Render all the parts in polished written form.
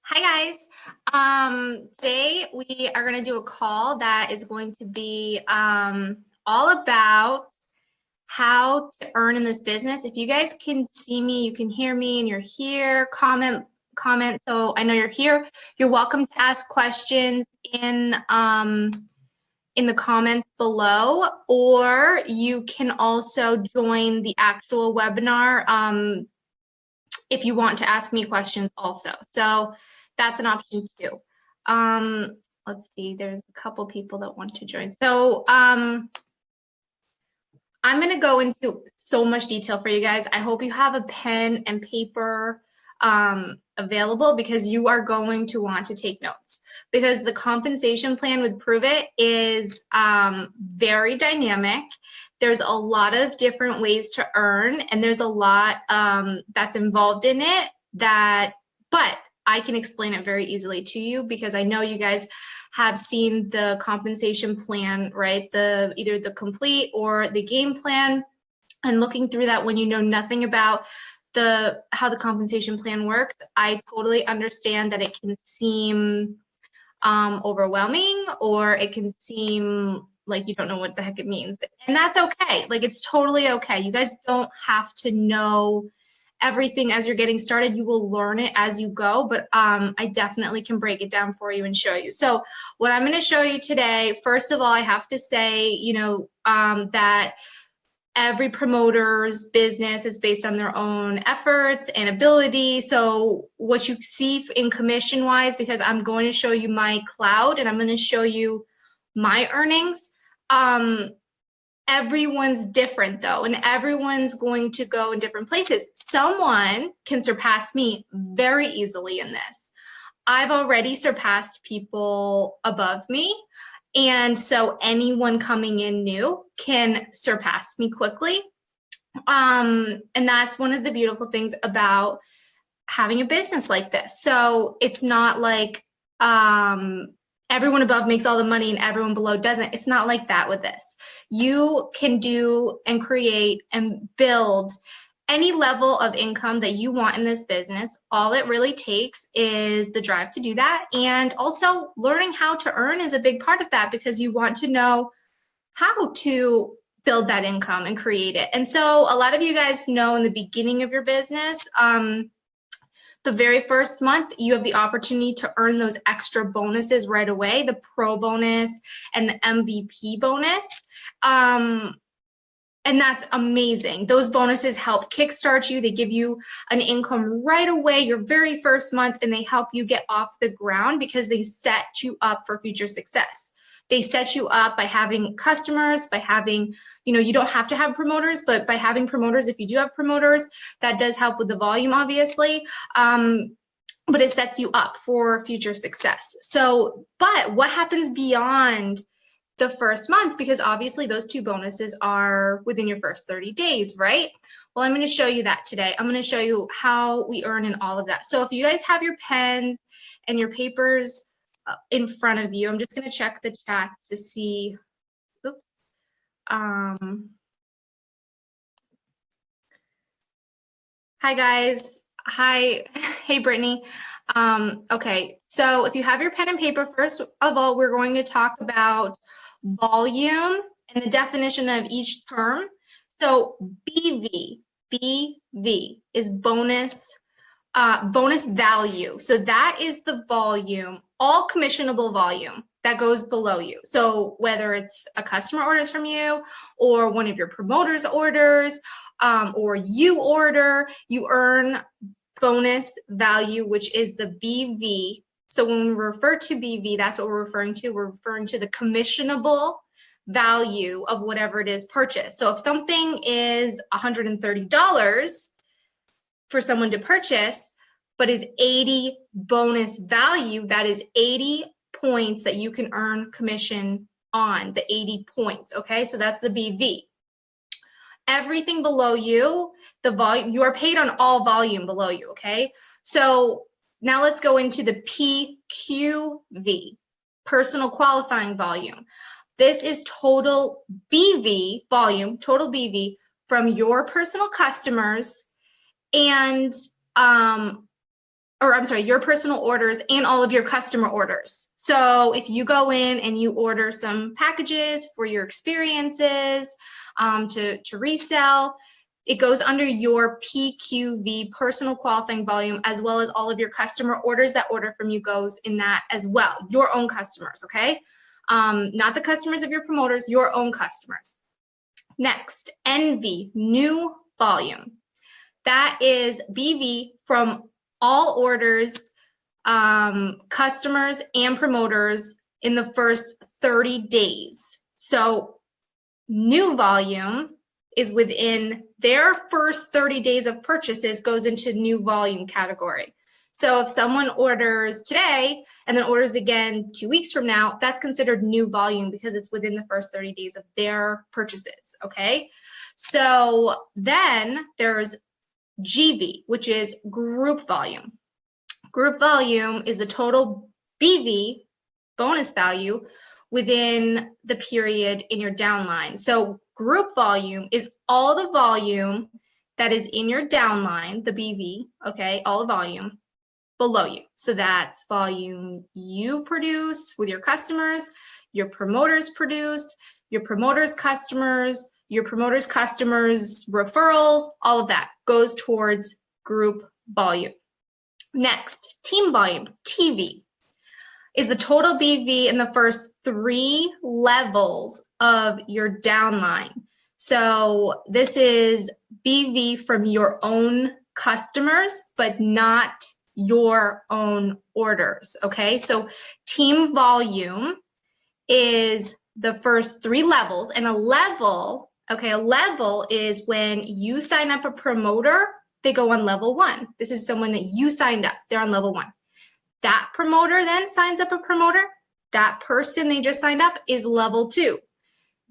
Hi guys. Today we are going to do a call that is going to be all about how to earn in this business. If you guys can see me, you can hear me, and you're here, comment. So I know you're here. You're welcome to ask questions in the comments below, or you can also join the actual webinar if you want to ask me questions also. So that's an option too. Let's see, there's a couple people that want to join. So I'm going to go into so much detail for you guys. I hope you have a pen and paper available, because you are going to want to take notes, because the compensation plan with Pruvit is very dynamic. There's a lot of different ways to earn, and there's a lot that's involved in it, but I can explain it very easily to you, because I know you guys have seen the compensation plan, right? Either the complete or the game plan, and looking through that when you know nothing about how the compensation plan works. I totally understand that it can seem overwhelming, or it can seem like you don't know what the heck it means. And that's okay. Like, it's totally okay. You guys don't have to know everything as you're getting started. You will learn it as you go, but I definitely can break it down for you and show you. So what I'm going to show you today, first of all, I have to say, that every promoter's business is based on their own efforts and ability. So what you see in commission wise, because I'm going to show you my cloud and I'm going to show you my earnings. Everyone's different though, and everyone's going to go in different places. Someone can surpass me very easily in this. I've already surpassed people above me. And so anyone coming in new can surpass me quickly. And that's one of the beautiful things about having a business like this. So it's not like everyone above makes all the money and everyone below doesn't. It's not like that with this. You can do and create and build any level of income that you want in this business. All it really takes is the drive to do that. And also learning how to earn is a big part of that, because you want to know how to build that income and create it. And so a lot of you guys know in the beginning of your business, the very first month, you have the opportunity to earn those extra bonuses right away, the pro bonus and the MVP bonus. And that's amazing. Those bonuses help kickstart you. They give you an income right away your very first month, and they help you get off the ground because they set you up for future success. They set you up by having customers, by having, you don't have to have promoters, but by having promoters, if you do have promoters, that does help with the volume, obviously. But it sets you up for future success. So, but what happens beyond the first month? Because obviously those two bonuses are within your first 30 days, right? Well, I'm going to show you that today. I'm going to show you how we earn in all of that. So if you guys have your pens and your papers in front of you, I'm just going to check the chats to see. Oops. Hi guys. Hi. Hey, Brittany. Okay, so if you have your pen and paper, first of all, we're going to talk about volume and the definition of each term. So BV is bonus value. So that is the volume, all commissionable volume that goes below you. So whether it's a customer orders from you, or one of your promoters orders, or you order, you earn bonus value, which is the BV. So when we refer to BV, that's what we're referring to. We're referring to the commissionable value of whatever it is purchased. So if something is $130 for someone to purchase, but is 80 bonus value, that is 80 points that you can earn commission on, the 80 points, okay? So that's the BV. Everything below you, the volume, you are paid on all volume below you, okay? So now let's go into the PQV, personal qualifying volume. This is total BV volume, total BV from your personal customers and your personal orders and all of your customer orders. So if you go in and you order some packages for your experiences to resell, it goes under your PQV, personal qualifying volume, as well as all of your customer orders that order from you goes in that as well. Your own customers, okay? Not the customers of your promoters, your own customers. Next, NV, new volume. That is BV from all orders, customers and promoters in the first 30 days. So new volume is within their first 30 days of purchases goes into new volume category. So if someone orders today and then orders again 2 weeks from now, that's considered new volume because it's within the first 30 days of their purchases, okay? So then there's GV, which is group volume. Group volume is the total BV, bonus value, within the period in your downline. So group volume is all the volume that is in your downline, the BV, okay, all the volume below you. So that's volume you produce with your customers, your promoters produce, your promoters' customers, your promoters' customers' referrals, all of that goes towards group volume. Next, team volume, TV, is the total BV in the first 3 levels of your downline. So this is BV from your own customers, but not your own orders, okay? So team volume is the first 3 levels, and a level, okay, a level is when you sign up a promoter, they go on level 1. This is someone that you signed up, they're on level 1. That promoter then signs up a promoter. That person they just signed up is level 2.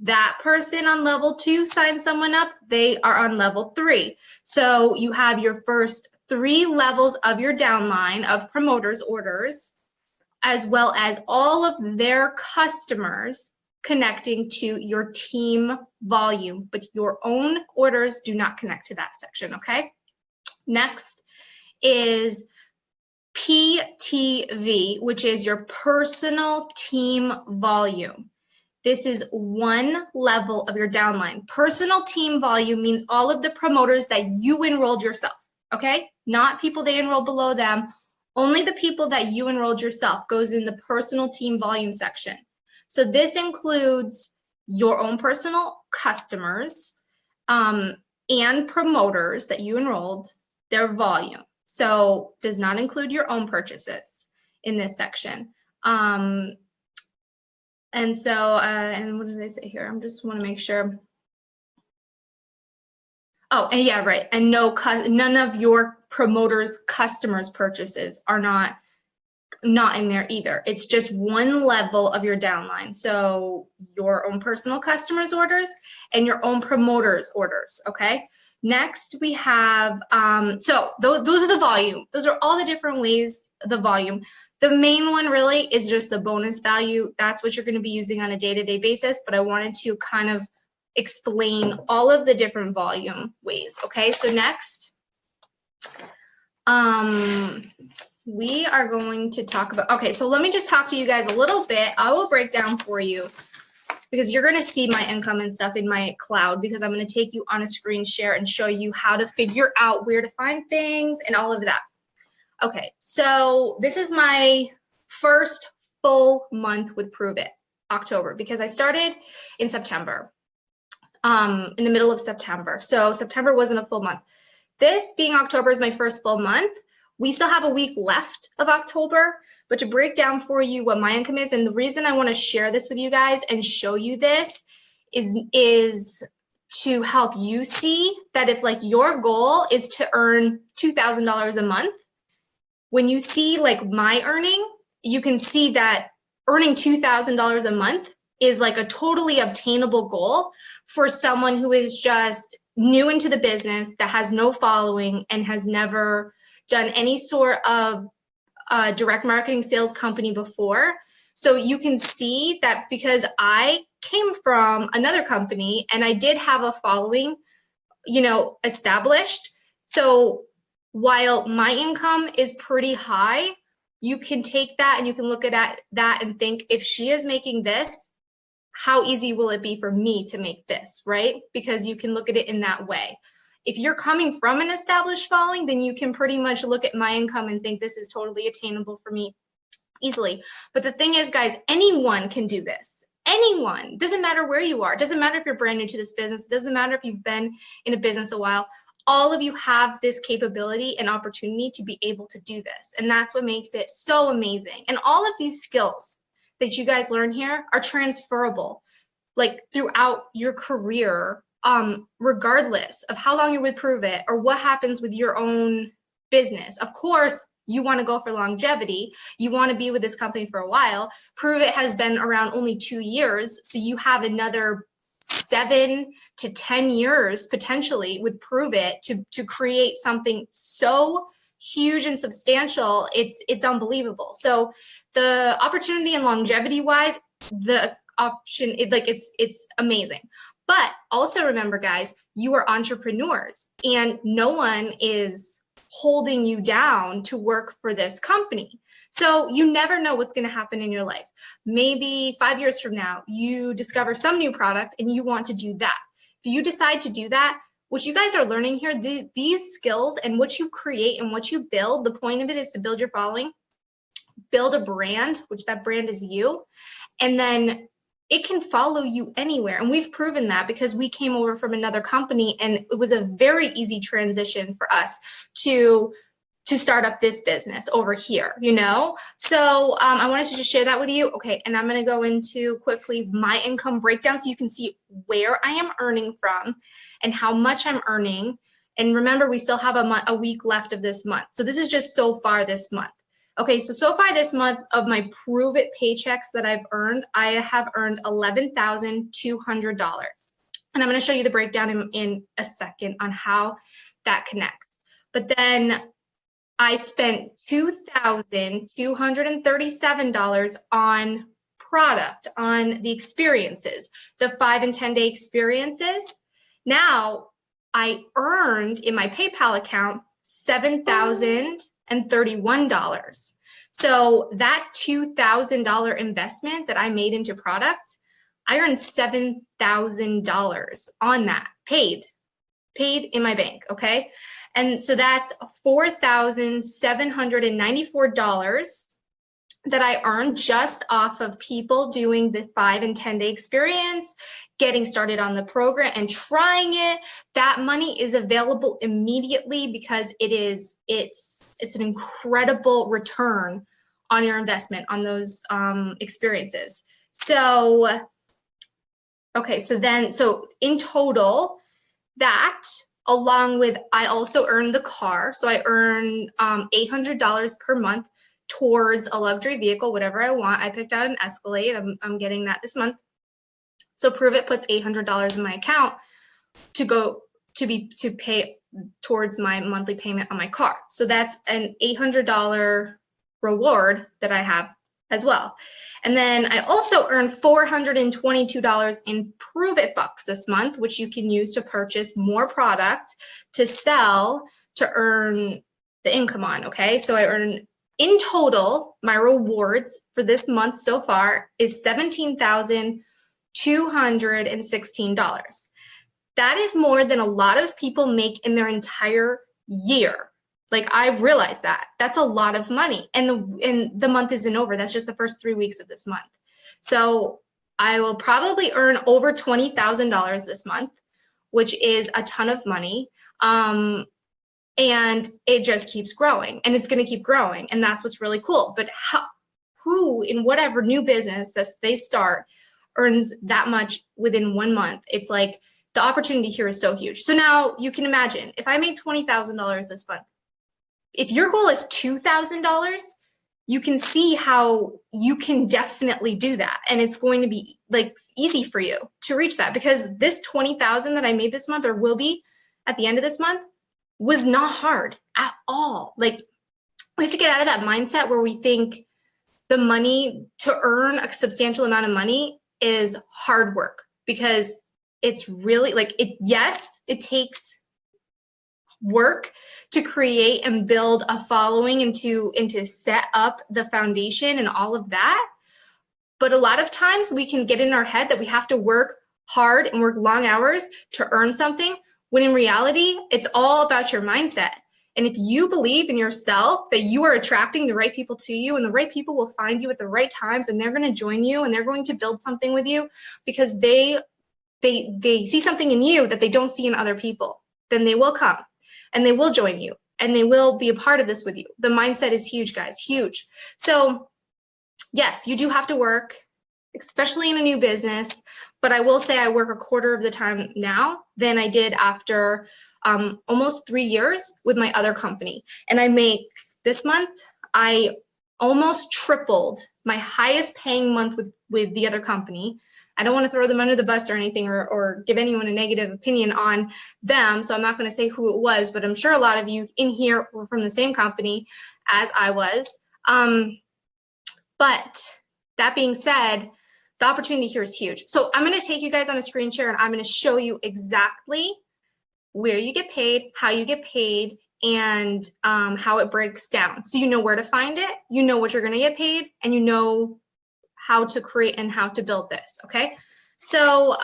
That person on level 2 signs someone up, they are on level 3. So you have your first 3 levels of your downline of promoters' orders, as well as all of their customers connecting to your team volume, but your own orders do not connect to that section, okay? Next is PTV, which is your personal team volume. This is 1 level of your downline. Personal team volume means all of the promoters that you enrolled yourself, okay? Not people they enrolled below them. Only the people that you enrolled yourself goes in the personal team volume section. So this includes your own personal customers and promoters that you enrolled, their volume. So does not include your own purchases in this section. And what did I say here? I just want to make sure. Oh, and yeah, right. And none of your promoters' customers' purchases are not in there either. It's just 1 level of your downline. So your own personal customers' orders and your own promoters' orders, okay? Next, we have, so those are the volume. Those are all the different ways, the volume. The main one really is just the bonus value. That's what you're going to be using on a day-to-day basis, but I wanted to kind of explain all of the different volume ways, okay? So next, we are going to talk about, okay, so let me just talk to you guys a little bit. I will break down for you, because you're going to see my income and stuff in my cloud, because I'm going to take you on a screen share and show you how to figure out where to find things and all of that. Okay, so this is my first full month with Pruvit, October, because I started in September, in the middle of September. So September wasn't a full month. This being October is my first full month. We still have a week left of October, but to break down for you what my income is, and the reason I want to share this with you guys and show you this is to help you see that if like your goal is to earn $2,000 a month, when you see like my earning, you can see that earning $2,000 a month is like a totally obtainable goal for someone who is just new into the business, that has no following and has never done any sort of direct marketing sales company before. So you can see that because I came from another company and I did have a following, you know, established. So while my income is pretty high, you can take that and you can look at that and think, if she is making this, how easy will it be for me to make this, right? Because you can look at it in that way. If you're coming from an established following, then you can pretty much look at my income and think this is totally attainable for me easily. But the thing is, guys, anyone can do this. Anyone. Doesn't matter where you are. Doesn't matter if you're brand new to this business. Doesn't matter if you've been in a business a while. All of you have this capability and opportunity to be able to do this. And that's what makes it so amazing. And all of these skills that you guys learn here are transferable, like throughout your career, regardless of how long you're with Pruvit or what happens with your own business. Of course, you want to go for longevity. You want to be with this company for a while. Pruvit has been around only 2 years, so you have another 7 to 10 years potentially with Pruvit to create something so huge and substantial. It's unbelievable. So the opportunity and longevity wise, the option, it's amazing. But also remember, guys, you are entrepreneurs and no one is holding you down to work for this company. So you never know what's going to happen in your life. Maybe 5 years from now, you discover some new product and you want to do that. If you decide to do that, what you guys are learning here, these skills and what you create and what you build, the point of it is to build your following, build a brand, which that brand is you, and then it can follow you anywhere. And we've proven that because we came over from another company and it was a very easy transition for us to start up this business over here, you know? So I wanted to just share that with you. Okay, and I'm gonna go into quickly my income breakdown so you can see where I am earning from and how much I'm earning. And remember, we still have a week left of this month. So this is just so far this month. Okay, so far this month of my Pruvit paychecks that I've earned, I have earned $11,200. And I'm gonna show you the breakdown in a second on how that connects. But then I spent $2,237 on product, on the experiences, the 5 and 10-day experiences. Now I earned in my PayPal account $7,031. So that $2,000 investment that I made into product, I earned $7,000 on that, paid in my bank, okay? And so that's $4,794 that I earned just off of people doing the 5 and 10-day experience, getting started on the program and trying it. That money is available immediately because it's an incredible return on your investment on those experiences. So, okay, so in total, that along with, I also earn the car. So I earn $800 per month towards a luxury vehicle, whatever I want. I picked out an Escalade. I'm getting that this month. So Pruvit puts $800 in my account to pay towards my monthly payment on my car. So that's an $800 reward that I have as well. And then I also earned $422 in Pruvit Bucks this month, which you can use to purchase more product to sell to earn the income on, okay? So I earn, in total, my rewards for this month so far is $17,216. That is more than a lot of people make in their entire year. Like, I realized that. That's a lot of money. And the month isn't over. That's just the first 3 weeks of this month. So I will probably earn over $20,000 this month, which is a ton of money. And it just keeps growing. And it's going to keep growing. And that's what's really cool. But who in whatever new business that they start earns that much within 1 month? It's like the opportunity here is so huge. So now you can imagine if I made $20,000 this month, if your goal is $2,000, you can see how you can definitely do that. And it's going to be like easy for you to reach that, because this $20,000 that I made this month, or will be at the end of this month, was not hard at all. Like, we have to get out of that mindset where we think the money to earn a substantial amount of money is hard work, because it's really like, yes, it takes work to create and build a following and to set up the foundation and all of that. But a lot of times we can get in our head that we have to work hard and work long hours to earn something, when in reality, it's all about your mindset. And if you believe in yourself that you are attracting the right people to you, and the right people will find you at the right times, and they're going to join you and they're going to build something with you because they see something in you that they don't see in other people, then they will come and they will join you and they will be a part of this with you. The mindset is huge, guys, huge. So yes, you do have to work, especially in a new business, but I will say I work a quarter of the time now than I did after almost 3 years with my other company. And I make, this month, I almost tripled my highest paying month with the other company. I don't want to throw them under the bus or anything, or give anyone a negative opinion on them, so I'm not going to say who it was, but I'm sure a lot of you in here were from the same company as I was. But that being said, the opportunity here is huge. So I'm going to take you guys on a screen share, and I'm going to show you exactly where you get paid, how you get paid, and how it breaks down. So you know where to find it, you know what you're going to get paid, and you know how to create and how to build this, okay? So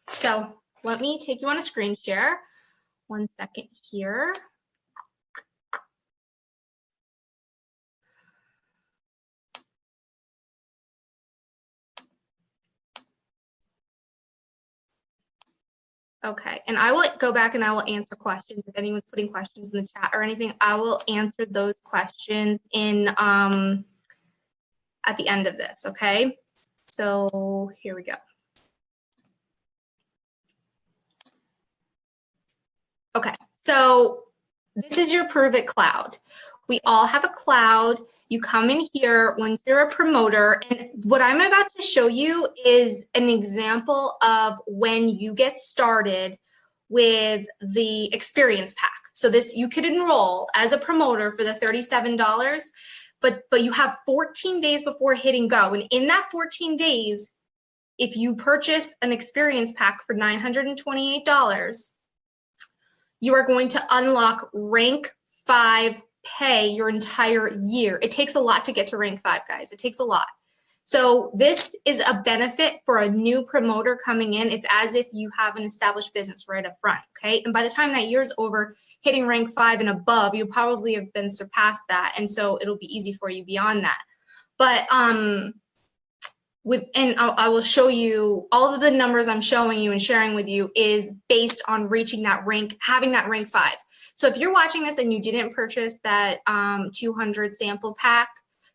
so let me take you on a screen share. 1 second here. Okay, and I will go back and I will answer questions. If anyone's putting questions in the chat or anything, I will answer those questions in at the end of this, okay? So here we go. Okay, so this is your Pruvit cloud. We all have a cloud. You come in here once you're a promoter, and what I'm about to show you is an example of when you get started with the experience pack. So this, you could enroll as a promoter for the $37, but you have 14 days before hitting go. And in that 14 days, if you purchase an experience pack for $928, you are going to unlock rank 5 pay your entire year. It takes a lot to get to rank 5, guys. It takes a lot. So this is a benefit for a new promoter coming in. It's as if you have an established business right up front, okay? And by the time that year's over, hitting rank 5 and above, you'll probably have been surpassed that, and so it'll be easy for you beyond that. But I will show you all of the numbers I'm showing you and sharing with you is based on reaching that rank, having that rank 5. So if you're watching this and you didn't purchase that 200 sample pack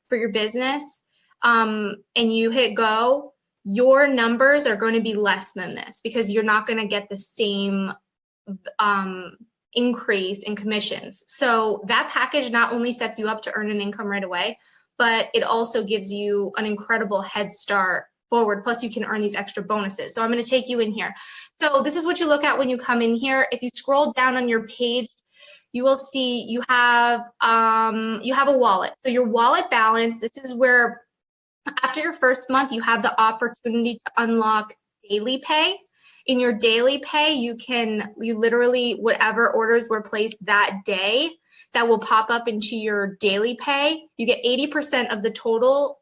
for your business and you hit go, your numbers are going to be less than this because you're not going to get the same increase in commissions. So that package not only sets you up to earn an income right away, but it also gives you an incredible head start forward. Plus you can earn these extra bonuses. So I'm going to take you in here. So this is what you look at when you come in here. If you scroll down on your page, you will see you have a wallet. So your wallet balance, this is where after your first month, you have the opportunity to unlock daily pay. In your daily pay, you literally, whatever orders were placed that day, that will pop up into your daily pay. You get 80% of the total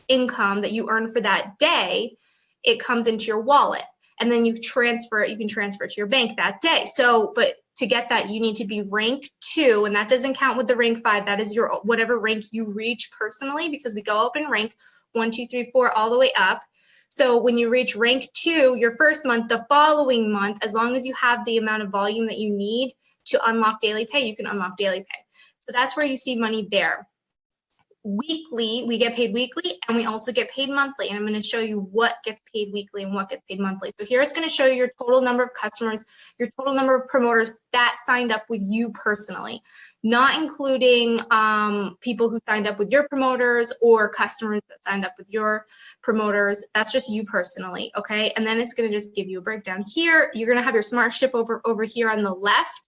income that you earn for that day. It comes into your wallet, and then you can transfer it to your bank that day. So, but to get that, you need to be rank 2, and that doesn't count with the rank 5. That is your whatever rank you reach personally, because we go up in rank 1, 2, 3, 4, all the way up. So when you reach rank 2, your first month, the following month, as long as you have the amount of volume that you need to unlock daily pay, you can unlock daily pay. So that's where you see money there. Weekly, we get paid weekly, and we also get paid monthly. And I'm going to show you what gets paid weekly and what gets paid monthly. So here it's going to show you your total number of customers, your total number of promoters that signed up with you personally, not including people who signed up with your promoters or customers that signed up with your promoters. That's just you personally, okay? And then it's going to just give you a breakdown here. You're going to have your smart ship over here on the left.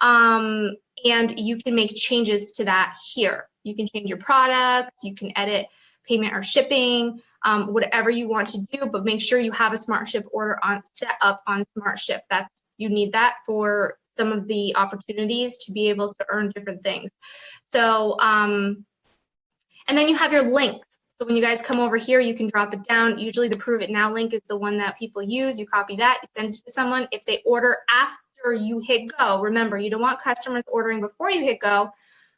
And you can make changes to that here. You can change your products, you can edit payment or shipping, whatever you want to do, but make sure you have a Smart Ship order set up on Smart Ship. You need that for some of the opportunities to be able to earn different things. So, and then you have your links. So when you guys come over here, you can drop it down. Usually the Prove It Now link is the one that people use. You copy that, you send it to someone. If they order after you hit go, remember, you don't want customers ordering before you hit go,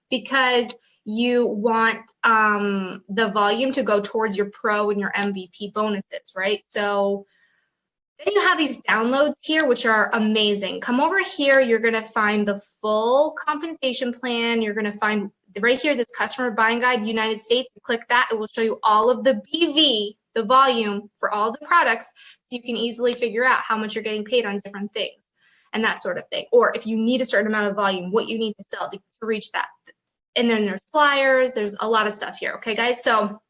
because you want the volume to go towards your pro and your MVP bonuses, right? So then you have these downloads here, which are amazing. Come over here, you're gonna find the full compensation plan. You're gonna find right here, this customer buying guide, United States. You click that, it will show you all of the BV, the volume for all the products, so you can easily figure out how much you're getting paid on different things and that sort of thing. Or if you need a certain amount of volume, what you need to sell to reach that. And then there's flyers, there's a lot of stuff here, okay guys? So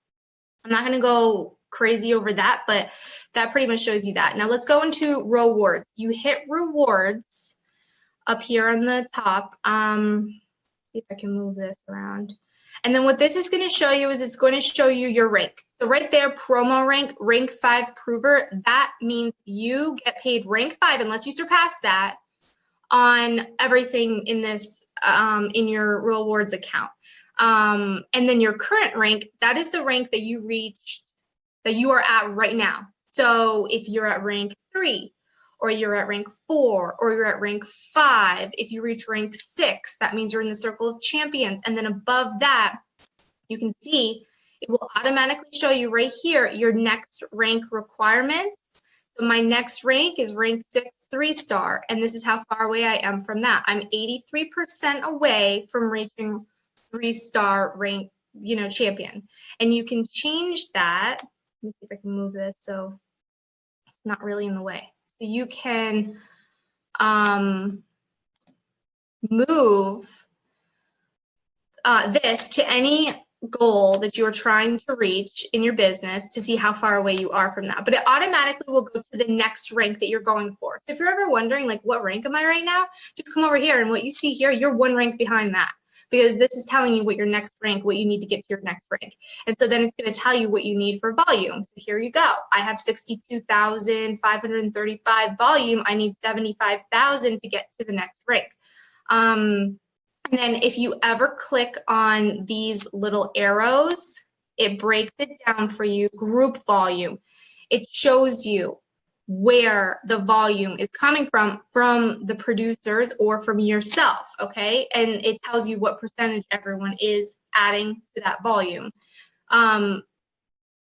I'm not gonna go crazy over that, but that pretty much shows you that. Now let's go into rewards. You hit rewards up here on the top. See if I can move this around. And then what this is gonna show you is it's going to show you your rank. So right there, promo rank, rank 5 prover, that means you get paid rank 5 unless you surpass that on everything in this, in your rewards account. And then your current rank, that is the rank that you reached, that you are at right now. So if you're at rank 3, or you're at rank 4, or you're at rank 5, if you reach rank 6, that means you're in the circle of champions. And then above that, you can see it will automatically show you right here your next rank requirements. So my next rank is rank 6, 3-star, and this is how far away I am from that. I'm 83% away from reaching 3-star rank, champion. And you can change that. Let me see if I can move this so it's not really in the way. So you can move this to any goal that you're trying to reach in your business to see how far away you are from that. But it automatically will go to the next rank that you're going for. So if you're ever wondering, like, what rank am I right now? Just come over here, and what you see here, you're one rank behind that, because this is telling you what your next rank, what you need to get to your next rank. And so then it's going to tell you what you need for volume. So here you go. I have 62,535 volume. I need 75,000 to get to the next rank. And then if you ever click on these little arrows, it breaks it down for you, group volume. It shows you where the volume is coming from the producers or from yourself, okay? And it tells you what percentage everyone is adding to that volume.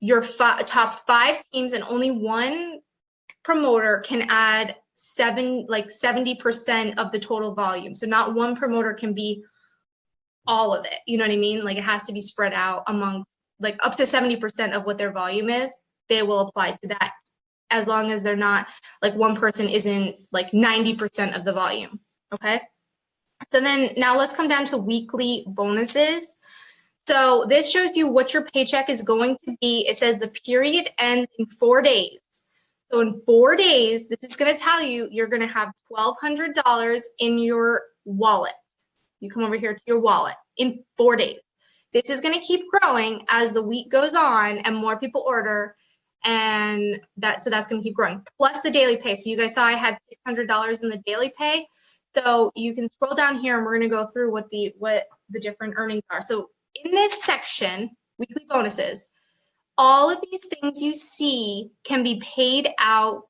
Your top 5 teams and only one promoter can add 70% of the total volume. So not one promoter can be all of it. You know what I mean? Like, it has to be spread out amongst, like, up to 70% of what their volume is, they will apply to that, as long as they're not, like, one person isn't like 90% of the volume. Okay. So then now let's come down to weekly bonuses. So this shows you what your paycheck is going to be. It says the period ends in 4 days. So in 4 days, this is going to tell you you're going to have $1,200 in your wallet. You come over here to your wallet in 4 days. This is going to keep growing as the week goes on and more people order, and so that's going to keep growing. Plus the daily pay. So you guys saw I had $600 in the daily pay. So you can scroll down here, and we're going to go through what the different earnings are. So in this section, weekly bonuses, all of these things you see can be paid out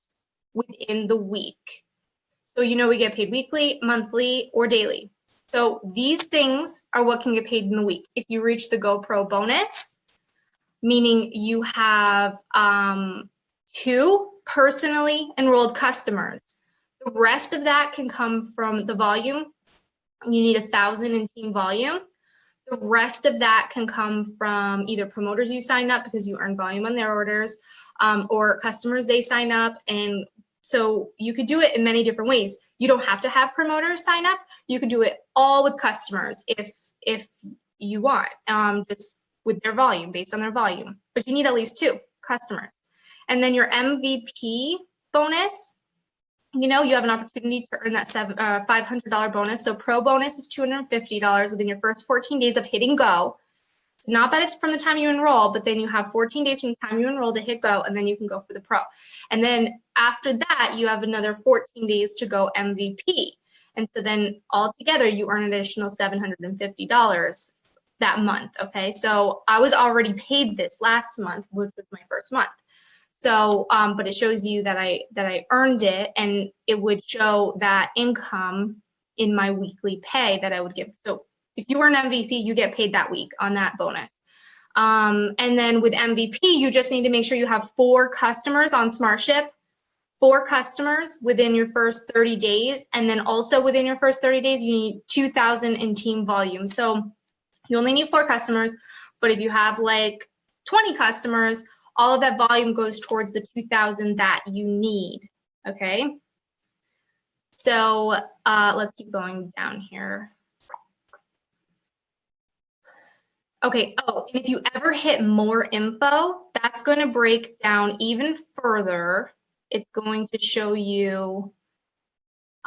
within the week. So we get paid weekly, monthly, or daily. So these things are what can get paid in the week. If you reach the GoPro bonus, meaning you have 2 personally enrolled customers, the rest of that can come from the volume. You need 1,000 in team volume. The rest of that can come from either promoters you sign up because you earn volume on their orders, or customers they sign up. And so you could do it in many different ways. You don't have to have promoters sign up. You can do it all with customers if you want, just with their volume, based on their volume. But you need at least 2 customers. And then your MVP bonus, you have an opportunity to earn that $500 bonus. So pro bonus is $250 within your first 14 days of hitting go. not from the time you enroll, but then you have 14 days from the time you enroll to hit go, and then you can go for the pro. And then after that, you have another 14 days to go MVP. And so then altogether, you earn an additional $750 that month, okay? So I was already paid this last month, which was my first month. So, but it shows you that I earned it, and it would show that income in my weekly pay that I would give. So if you earn MVP, you get paid that week on that bonus. And then with MVP, you just need to make sure you have 4 customers on SmartShip, 4 customers within your first 30 days. And then also within your first 30 days, you need 2,000 in team volume. So you only need 4 customers, but if you have like 20 customers, all of that volume goes towards the 2,000 that you need, okay? So let's keep going down here. Okay, oh, and if you ever hit more info, that's going to break down even further. It's going to show you,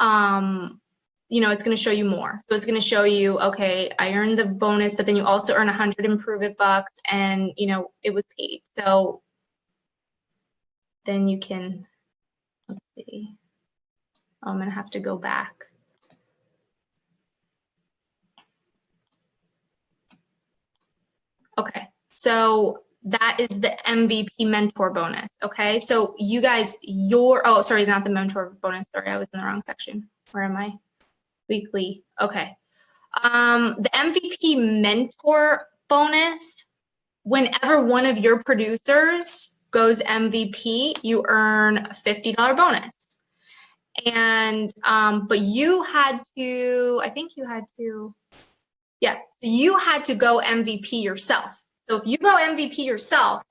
it's going to show you more. So it's going to show you, okay, I earned the bonus, but then you also earn 100 in Pruvit Bucks, and, it was paid. So then you can, let's see. I'm going to have to go back. Okay, so that is the MVP mentor bonus, okay? So you guys, oh, sorry, not the mentor bonus. Sorry, I was in the wrong section. Where am I? Weekly, okay. The MVP mentor bonus, whenever one of your producers goes MVP, you earn a $50 bonus. And, but you had to, I think you had to, yeah, so you had to go MVP yourself. So if you go MVP yourself,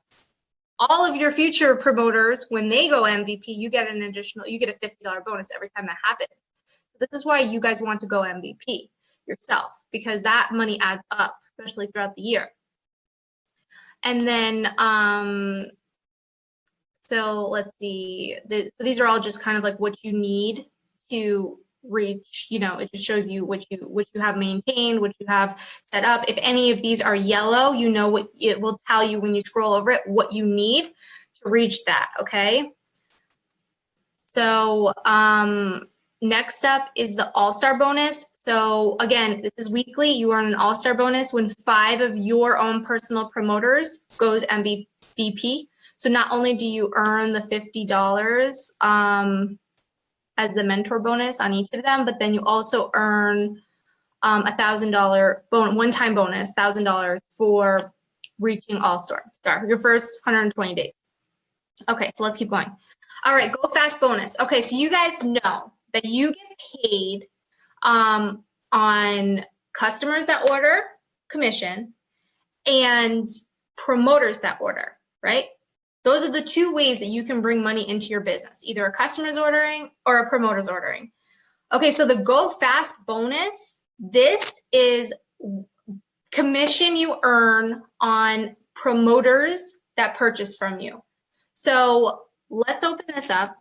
all of your future promoters, when they go MVP, you get an additional, you get a $50 bonus every time that happens. So this is why you guys want to go MVP yourself, because that money adds up, especially throughout the year. And then, so let's see, so these are all just kind of like what you need to reach, it just shows you what you have maintained, what you have set up. If any of these are yellow, what it will tell you when you scroll over it, what you need to reach that, okay? So next up is the All-Star bonus. So again, this is weekly. You earn an All-Star bonus when 5 of your own personal promoters goes MVP. So not only do you earn the $50 as the mentor bonus on each of them, but then you also earn a $1,000 one-time bonus, $1,000 for reaching All-Star your first 120 days. Okay, so let's keep going. All right, Go Fast bonus. Okay, so you guys know that you get paid on customers that order commission and promoters that order, right? Those are the 2 ways that you can bring money into your business, either a customer's ordering or a promoter's ordering. Okay, so the Go Fast bonus, this is commission you earn on promoters that purchase from you. So let's open this up.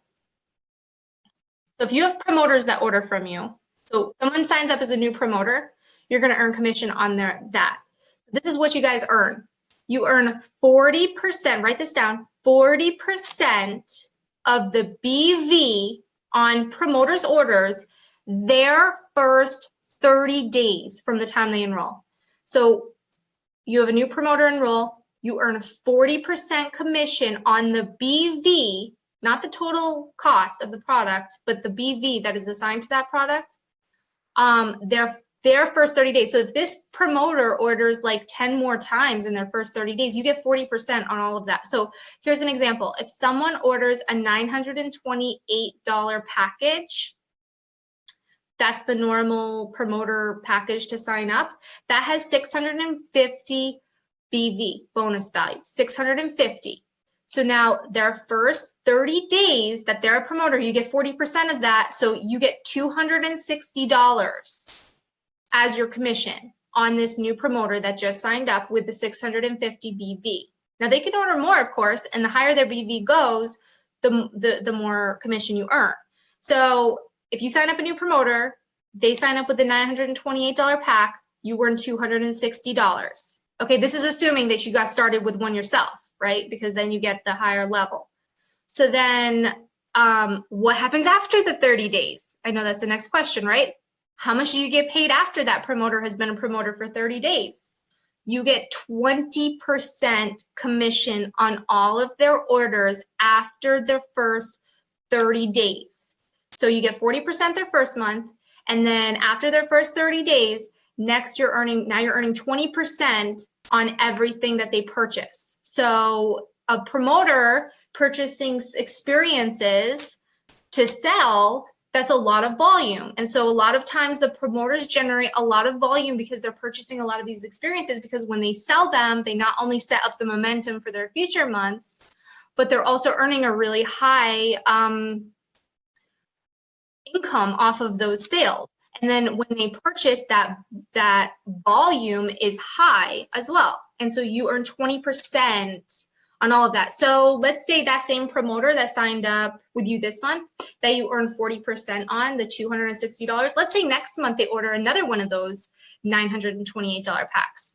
So if you have promoters that order from you, so someone signs up as a new promoter, you're going to earn commission on that. So this is what you guys earn. You earn 40%, write this down, 40% of the BV on promoters' orders their first 30 days from the time they enroll. So you have a new promoter enroll, you earn 40% commission on the BV, not the total cost of the product, but the BV that is assigned to that product, their first 30 days. So if this promoter orders like 10 more times in their first 30 days, you get 40% on all of that. So here's an example. If someone orders a $928 package, that's the normal promoter package to sign up, that has 650 BV bonus value, 650. So now their first 30 days that they're a promoter, you get 40% of that. So you get $260 as your commission on this new promoter that just signed up with the 650 BV. Now they can order more, of course, and the higher their BV goes, the more commission you earn. So if you sign up a new promoter, they sign up with the $928 pack, you earn $260. Okay, this is assuming that you got started with one yourself, right? Because then you get the higher level. So then what happens after the 30 days? I know that's the next question, right? How much do you get paid after that promoter has been a promoter for 30 days? You get 20% commission on all of their orders after their first 30 days. So you get 40% their first month, and then after their first 30 days, next you're earning 20% on everything that they purchase. So a promoter purchasing experiences to sell, that's a lot of volume. And so a lot of times the promoters generate a lot of volume because they're purchasing a lot of these experiences, because when they sell them, they not only set up the momentum for their future months, but they're also earning a really high income off of those sales. And then when they purchase, that volume is high as well. And so you earn 20% on all of that. So let's say that same promoter that signed up with you this month, that you earn 40% on, the $260. Let's say next month they order another one of those $928 packs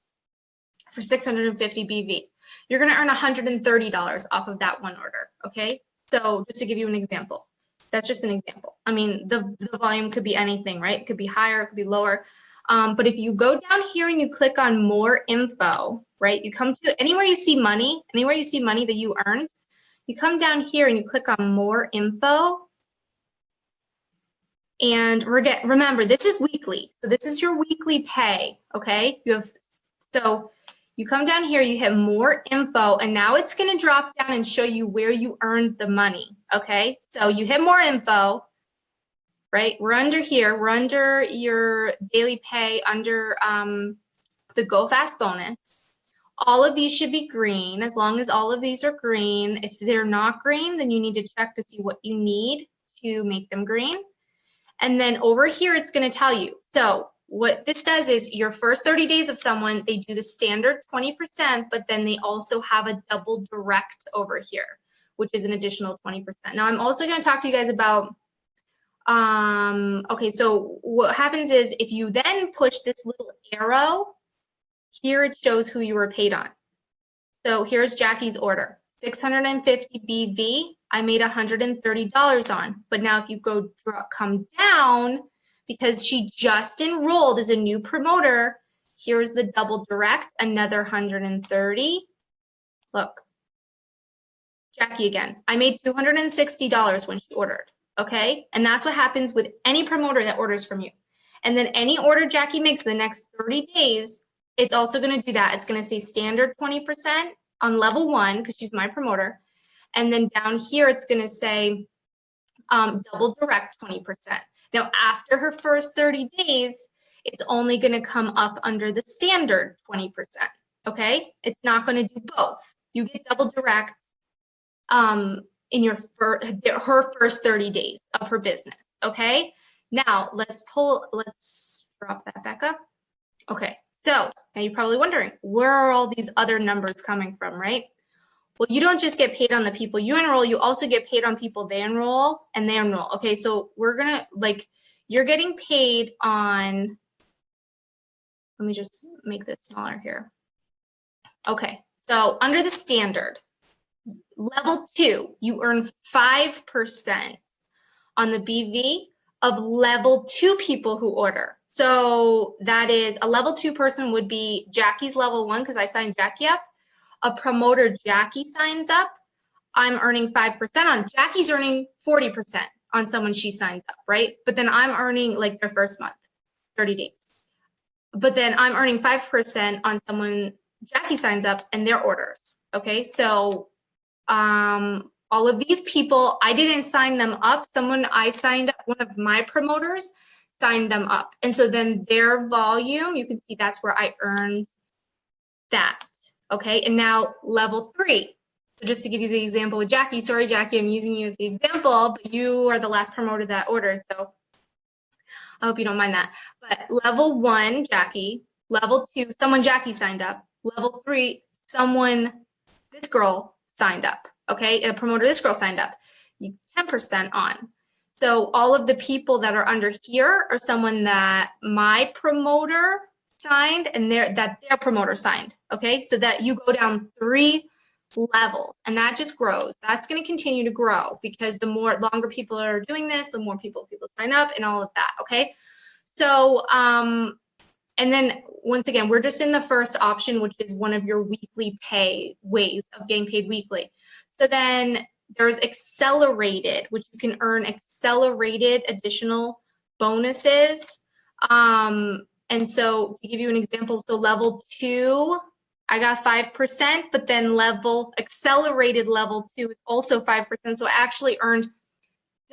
for 650 BV. You're gonna earn $130 off of that one order, okay? So just to give you an example, that's just an example. I mean, the volume could be anything, right? It could be higher, it could be lower. But if you go down here and you click on more info, right? You come to anywhere you see money that you earned, you come down here and you click on more info. And remember, this is weekly. So this is your weekly pay, okay? So you come down here, you hit more info, and now it's gonna drop down and show you where you earned the money, okay? So you hit more info, right? We're under here, we're under your daily pay, under the Go Fast bonus. All of these should be green. As long as all of these are green. If they're not green, then you need to check to see what you need to make them green. And then over here, it's going to tell you. So what this does is your first 30 days of someone, they do the standard 20%, but then they also have a double direct over here, which is an additional 20%. Now I'm also going to talk to you guys about, okay, so what happens is if you then push this little arrow, here it shows who you were paid on. So here's Jackie's order, 650 BV. I made $130 on. But now if you come down, because she just enrolled as a new promoter, here's the double direct, another 130. Look, Jackie again. I made $260 when she ordered, okay? And that's what happens with any promoter that orders from you. And then any order Jackie makes the next 30 days, it's also going to do that. It's going to say standard 20% on level 1 because she's my promoter. And then down here, it's going to say double direct 20%. Now, after her first 30 days, it's only going to come up under the standard 20%. Okay? It's not going to do both. You get double direct in her first 30 days of her business. Okay? Now, let's drop that back up. Okay. So now you're probably wondering, where are all these other numbers coming from, right? Well, you don't just get paid on the people you enroll, you also get paid on people they enroll and they enroll. Okay, so we're gonna, you're getting paid on, let me just make this smaller here. Okay, so under the standard, level 2, you earn 5% on the BV of level 2 people who order. So that is a level 2 person would be Jackie's level 1 because I signed Jackie up. A promoter Jackie signs up, I'm earning 5% on. Jackie's earning 40% on someone she signs up, right? But then I'm earning like their first month, 30 days. But then I'm earning 5% on someone Jackie signs up and their orders, okay? So all of these people, I didn't sign them up. Someone I signed up, one of my promoters signed them up. And so then their volume, you can see that's where I earned that, okay? And now level 3. So just to give you the example with Jackie, sorry, Jackie, I'm using you as the example, but you are the last promoter that ordered. So I hope you don't mind that. But level 1, Jackie, level 2, someone Jackie signed up. Level 3, this girl signed up. Okay, a promoter, this girl signed up, 10% on. So all of the people that are under here are someone that my promoter signed and that their promoter signed, okay? So that you go down 3 levels, and that just grows. That's going to continue to grow because the longer people are doing this, the more people sign up and all of that, okay? So, and then once again, we're just in the first option, which is one of your weekly pay ways of getting paid weekly. So then there's accelerated, which you can earn accelerated additional bonuses. And so to give you an example, so level 2, I got 5%, but then accelerated level 2 is also 5%. So I actually earned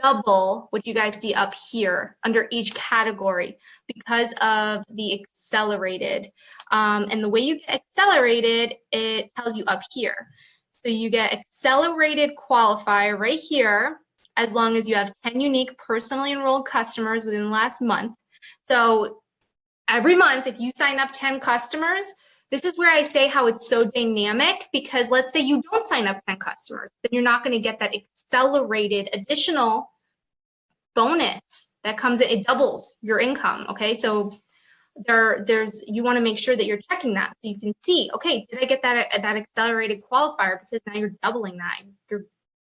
double what you guys see up here under each category because of the accelerated. And the way you get accelerated, it tells you up here. So you get accelerated qualifier right here, as long as you have 10 unique personally enrolled customers within the last month. So every month, if you sign up 10 customers, this is where I say how it's so dynamic, because let's say you don't sign up 10 customers, then you're not going to get that accelerated additional bonus that comes in. It doubles your income, okay? So you want to make sure that you're checking that so you can see, okay, did I get that accelerated qualifier? Because now you're doubling that.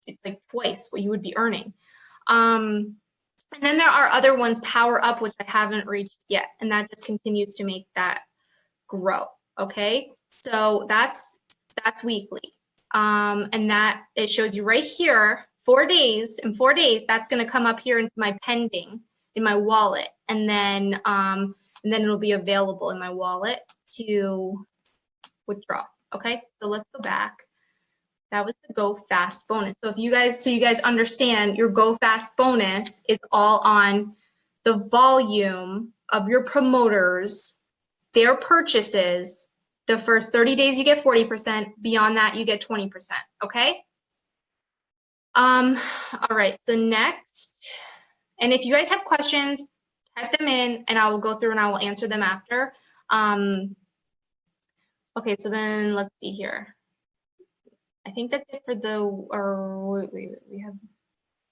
It's like twice what you would be earning. And then there are other ones, Power Up, which I haven't reached yet, and that just continues to make that grow. Okay, so that's weekly, and that it shows you right here 4 days. In 4 days, that's going to come up here into my pending in my wallet, and then it'll be available in my wallet to withdraw. Okay, so let's go back. That was the Go Fast bonus. So you guys understand, your Go Fast bonus is all on the volume of your promoters, their purchases. The first 30 days you get 40%, beyond that you get 20%, okay? All right, so next, and if you guys have questions, type them in and I will go through and I will answer them after. Okay, so then let's see here. I think that's it for we have,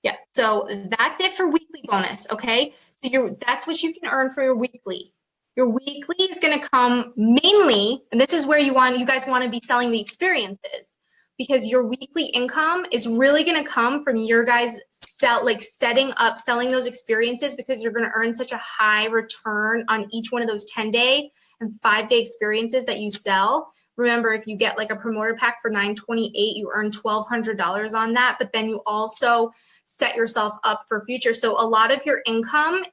yeah, so that's it for weekly bonus, okay? So that's what you can earn for your weekly. Your weekly is going to come mainly, and this is where you guys want to be selling the experiences, because your weekly income is really going to come from your guys selling those experiences, because you're going to earn such a high return on each one of those 10-day and 5-day experiences that you sell. Remember, if you get like a promoter pack for $928, you earn $1,200 on that, but then you also set yourself up for future. So a lot of your income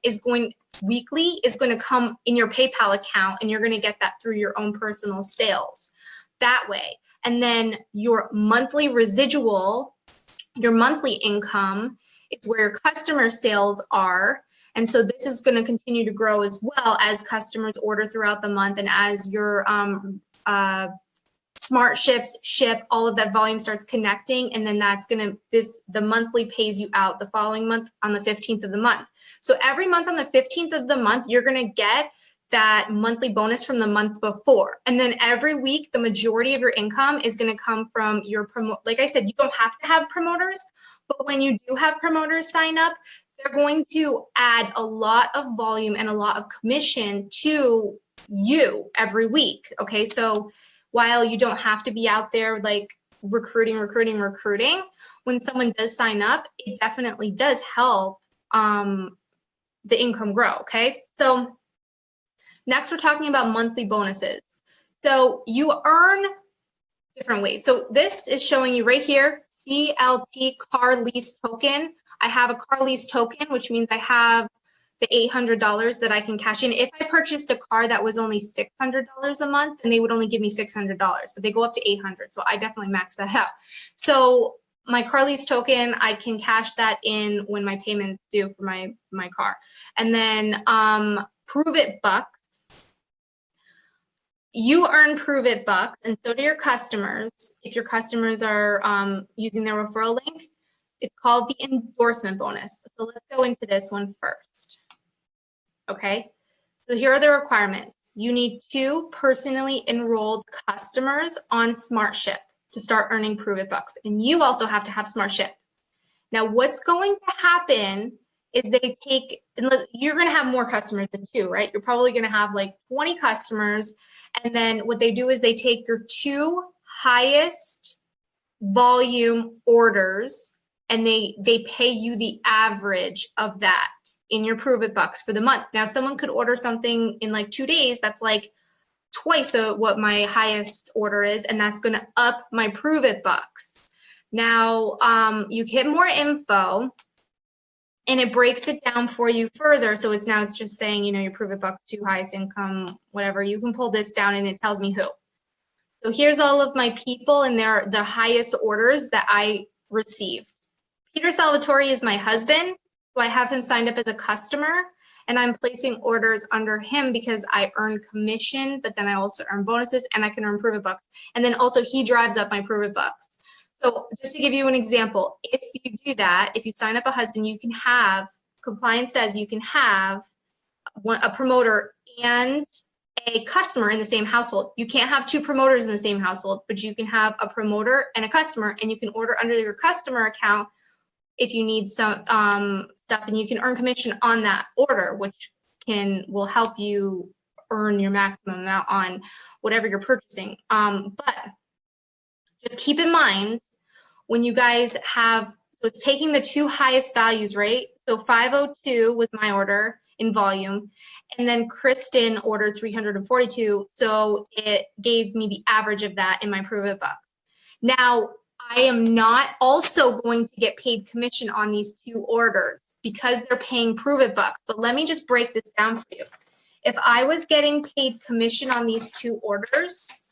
weekly is going to come in your PayPal account, and you're going to get that through your own personal sales that way. And then your monthly residual, your monthly income, is where your customer sales are. And so this is going to continue to grow as well as customers order throughout the month, and as your smart ships ship, all of that volume starts connecting, and then the monthly pays you out the following month on the 15th of the month. So every month on the 15th of the month, you're going to get that monthly bonus from the month before. And then every week, the majority of your income is going to come from your like I said, you don't have to have promoters, but when you do have promoters sign up, they're going to add a lot of volume and a lot of commission to you every week. Okay, so while you don't have to be out there like recruiting, when someone does sign up, it definitely does help the income grow. Okay, so next we're talking about monthly bonuses. So you earn different ways. So this is showing you right here, CLT car lease token. I have a car lease token, which means I have the $800 that I can cash in. If I purchased a car that was only $600 a month, then they would only give me $600, but they go up to $800. So I definitely max that out. So my car lease token, I can cash that in when my payments due for my car. And then Pruvit Bucks. You earn Pruvit Bucks, and so do your customers. If your customers are using their referral link, it's called the Endorsement Bonus. So let's go into this one first. Okay, so here are the requirements. You need 2 personally enrolled customers on SmartShip to start earning Pruvit Bucks, and you also have to have SmartShip. Now, what's going to happen is they take, you're going to have more customers than 2, right? You're probably going to have like 20 customers. And then what they do is they take your 2 highest volume orders and they pay you the average of that in your Pruvit Bucks for the month. Now, someone could order something in like 2 days that's like twice what my highest order is, and that's going to up my Pruvit Bucks. Now, you get more info, and it breaks it down for you further. So it's just saying, you know, your Pruvit Bucks 2 highest income, whatever. You can pull this down, and it tells me who. So here's all of my people, and they're the highest orders that I received. Peter Salvatore is my husband, so I have him signed up as a customer, and I'm placing orders under him because I earn commission, but then I also earn bonuses, and I can earn Pruvit Bucks. And then also he drives up my Pruvit Bucks. So just to give you an example, if you do that, if you sign up a husband, you can have, compliance says you can have a promoter and a customer in the same household. You can't have 2 promoters in the same household, but you can have a promoter and a customer, and you can order under your customer account if you need some stuff, and you can earn commission on that order, which will help you earn your maximum amount on whatever you're purchasing. But just keep in mind when you guys have, so it's taking the 2 highest values, right? So 502 was my order in volume, and then Kristen ordered 342, so it gave me the average of that in my Pruvit Bucks. Now, I am not also going to get paid commission on these 2 orders because they're paying Pruvit Bucks, but let me just break this down for you. If I was getting paid commission on these 2 orders,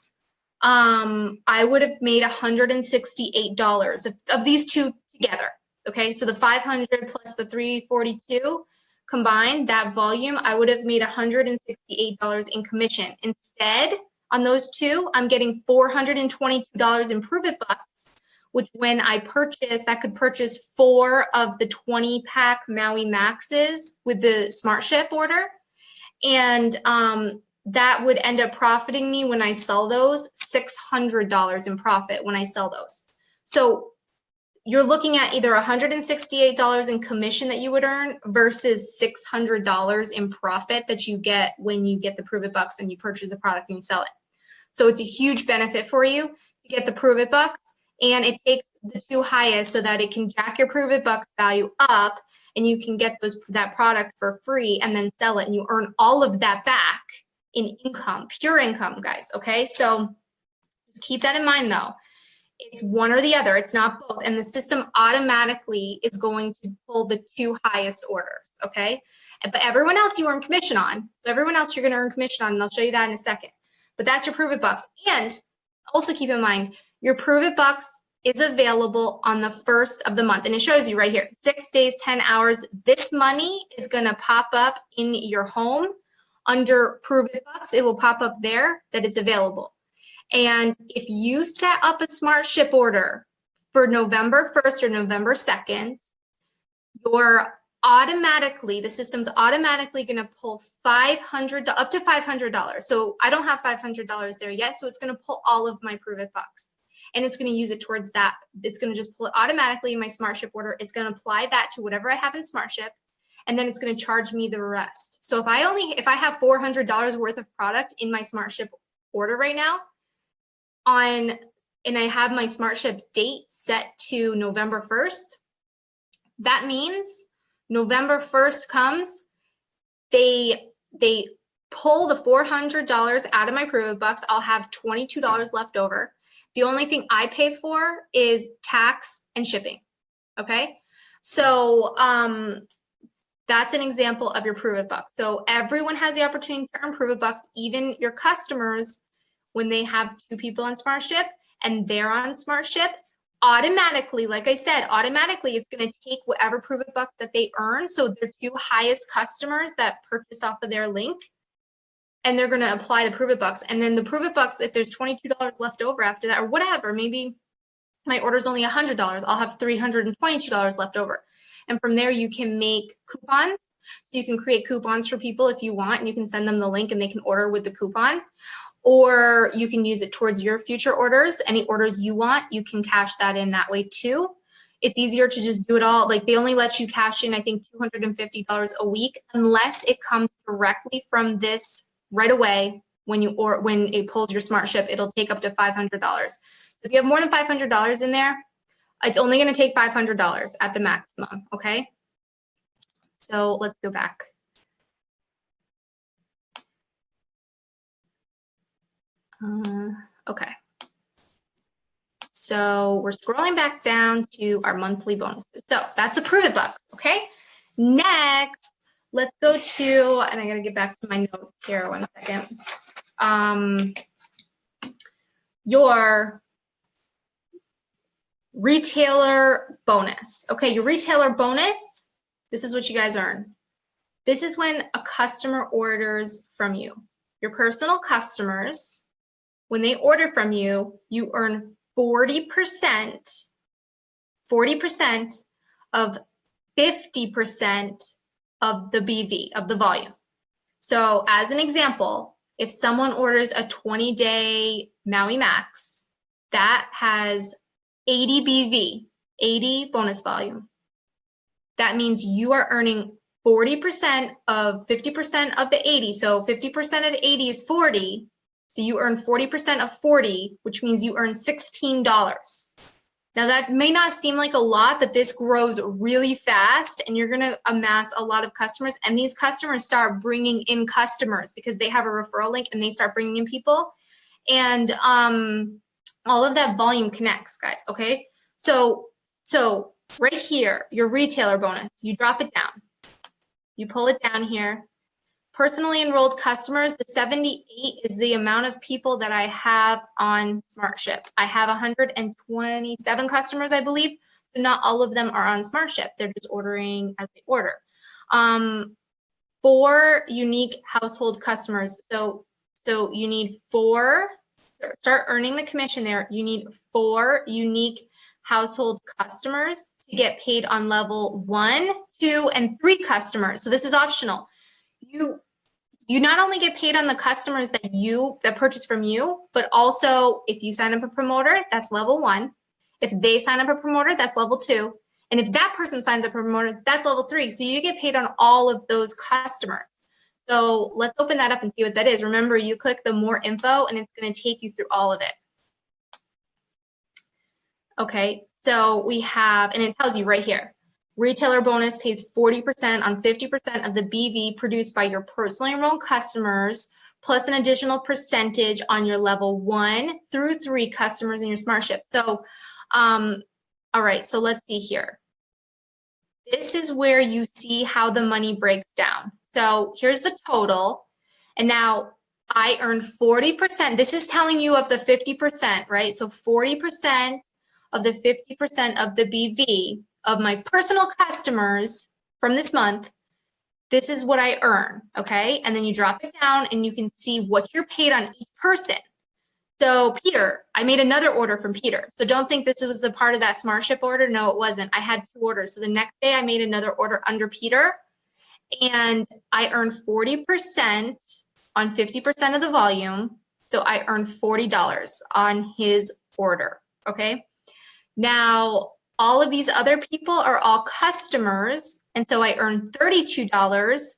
I would have made $168 of these 2 together. Okay, so the 500 plus the 342 combined, that volume, I would have made $168 in commission. Instead, on those 2, I'm getting $422 in Pruvit Bucks, which when I purchase, I could purchase 4 of the 20-pack Maui Maxes with the Smart Ship order. And that would end up profiting me when I sell those $600 in profit when I sell those. So you're looking at either $168 in commission that you would earn versus $600 in profit that you get when you get the Pruvit Bucks and you purchase the product and you sell it. So it's a huge benefit for you to get the Pruvit Bucks, and it takes the 2 highest so that it can jack your Pruvit Bucks value up, and you can get that product for free and then sell it, and you earn all of that back in income, pure income, guys. Okay, so just keep that in mind though. It's one or the other, it's not both, and the system automatically is going to pull the 2 highest orders, okay? But everyone else you earn commission on, so everyone else you're gonna earn commission on, and I'll show you that in a second. But that's your Pruvit Bucks. And also keep in mind, your Pruvit Bucks is available on the 1st of the month, and it shows you right here, 6 days, 10 hours. This money is gonna pop up in your home under Pruvit Bucks. It will pop up there that it's available. And if you set up a Smart Ship order for November 1st or November 2nd, the system's automatically going to pull up to $500. So I don't have $500 there yet, so it's going to pull all of my Pruvit Bucks, and it's going to use it towards that. It's going to just pull it automatically in my Smart Ship order. It's going to apply that to whatever I have in Smart Ship, and then it's going to charge me the rest. So if I have $400 worth of product in my Smart Ship order right now, and I have my Smart Ship date set to November 1st, that means November 1st comes, they pull the $400 out of my Pruvit Bucks. I'll have $22 left over. The only thing I pay for is tax and shipping, okay? So that's an example of your Pruvit Bucks. So everyone has the opportunity to earn Pruvit Bucks, even your customers, when they have 2 people on Smart Ship and they're on Smart Ship, automatically, like I said, automatically it's going to take whatever Pruvit Bucks that they earn, so their 2 highest customers that purchase off of their link, and they're going to apply the Pruvit Bucks. And then the Pruvit Bucks, if there's $22 left over after that, or whatever, maybe my order's only $100, I'll have $322 left over. And from there, you can make coupons. So you can create coupons for people if you want, and you can send them the link and they can order with the coupon. Or you can use it towards your future orders. Any orders you want, you can cash that in that way too. it's easier to just do it all. Like they only let you cash in, I think, $250 a week, unless it comes directly from this right away. When it pulls your smart ship, it'll take up to $500. So if you have more than $500 in there, it's only going to take $500 at the maximum. Okay. So let's go back. Okay. So we're scrolling back down to our monthly bonuses. So that's the Pruvit Bucks. Okay. Next, let's go to, and I got to get back to my notes here 1 second. Your retailer bonus. Okay, your retailer bonus, this is what you guys earn. This is when a customer orders from you. Your personal customers, when they order from you, you earn 40% of 50% of the BV, of the volume. So as an example, if someone orders a 20-day Maui Max, that has 80 BV, 80 bonus volume. That means you are earning 40% of 50% of the 80. So 50% of 80 is 40. So you earn 40% of 40, which means you earn $16. Now that may not seem like a lot, but this grows really fast and you're gonna amass a lot of customers, and these customers start bringing in customers because they have a referral link and they start bringing in people. And all of that volume connects, guys, okay? So right here, your retailer bonus, you drop it down. You pull it down here. Personally enrolled customers, the 78 is the amount of people that I have on SmartShip. I have 127 customers, I believe. So not all of them are on SmartShip. They're just ordering as they order. 4 unique household customers. So you need 4, start earning the commission there. You need 4 unique household customers to get paid on level 1, 2, and 3 customers. So this is optional. You not only get paid on the customers that purchase from you, but also if you sign up a promoter, that's level 1. If they sign up a promoter, that's level 2. And if that person signs up a promoter, that's level 3. So you get paid on all of those customers. So let's open that up and see what that is. Remember, you click the more info and it's going to take you through all of it. Okay, so we have, and it tells you right here, retailer bonus pays 40% on 50% of the BV produced by your personally enrolled customers, plus an additional percentage on your level 1 through 3 customers in your SmartShip. So, all right, so let's see here. This is where you see how the money breaks down. So here's the total, and now I earned 40%. This is telling you of the 50%, right? So 40% of the 50% of the BV of my personal customers from this month, this is what I earn, okay? And then you drop it down and you can see what you're paid on each person. So Peter, I made another order from Peter. So don't think this was the part of that SmartShip order. No, it wasn't. I had 2 orders. So the next day I made another order under Peter and I earned 40% on 50% of the volume. So I earned $40 on his order, okay? Now, all of these other people are all customers, and so I earned $32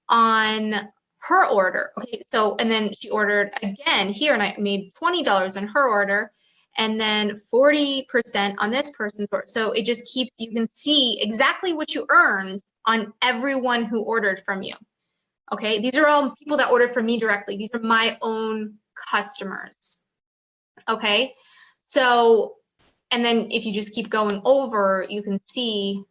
on her order. Okay, so, and then she ordered again here, and I made $20 on her order, and then 40% on this person's order. So it just keeps, you can see exactly what you earned on everyone who ordered from you. Okay, these are all people that ordered from me directly. These are my own customers. Okay, so, and then if you just keep going over, you can see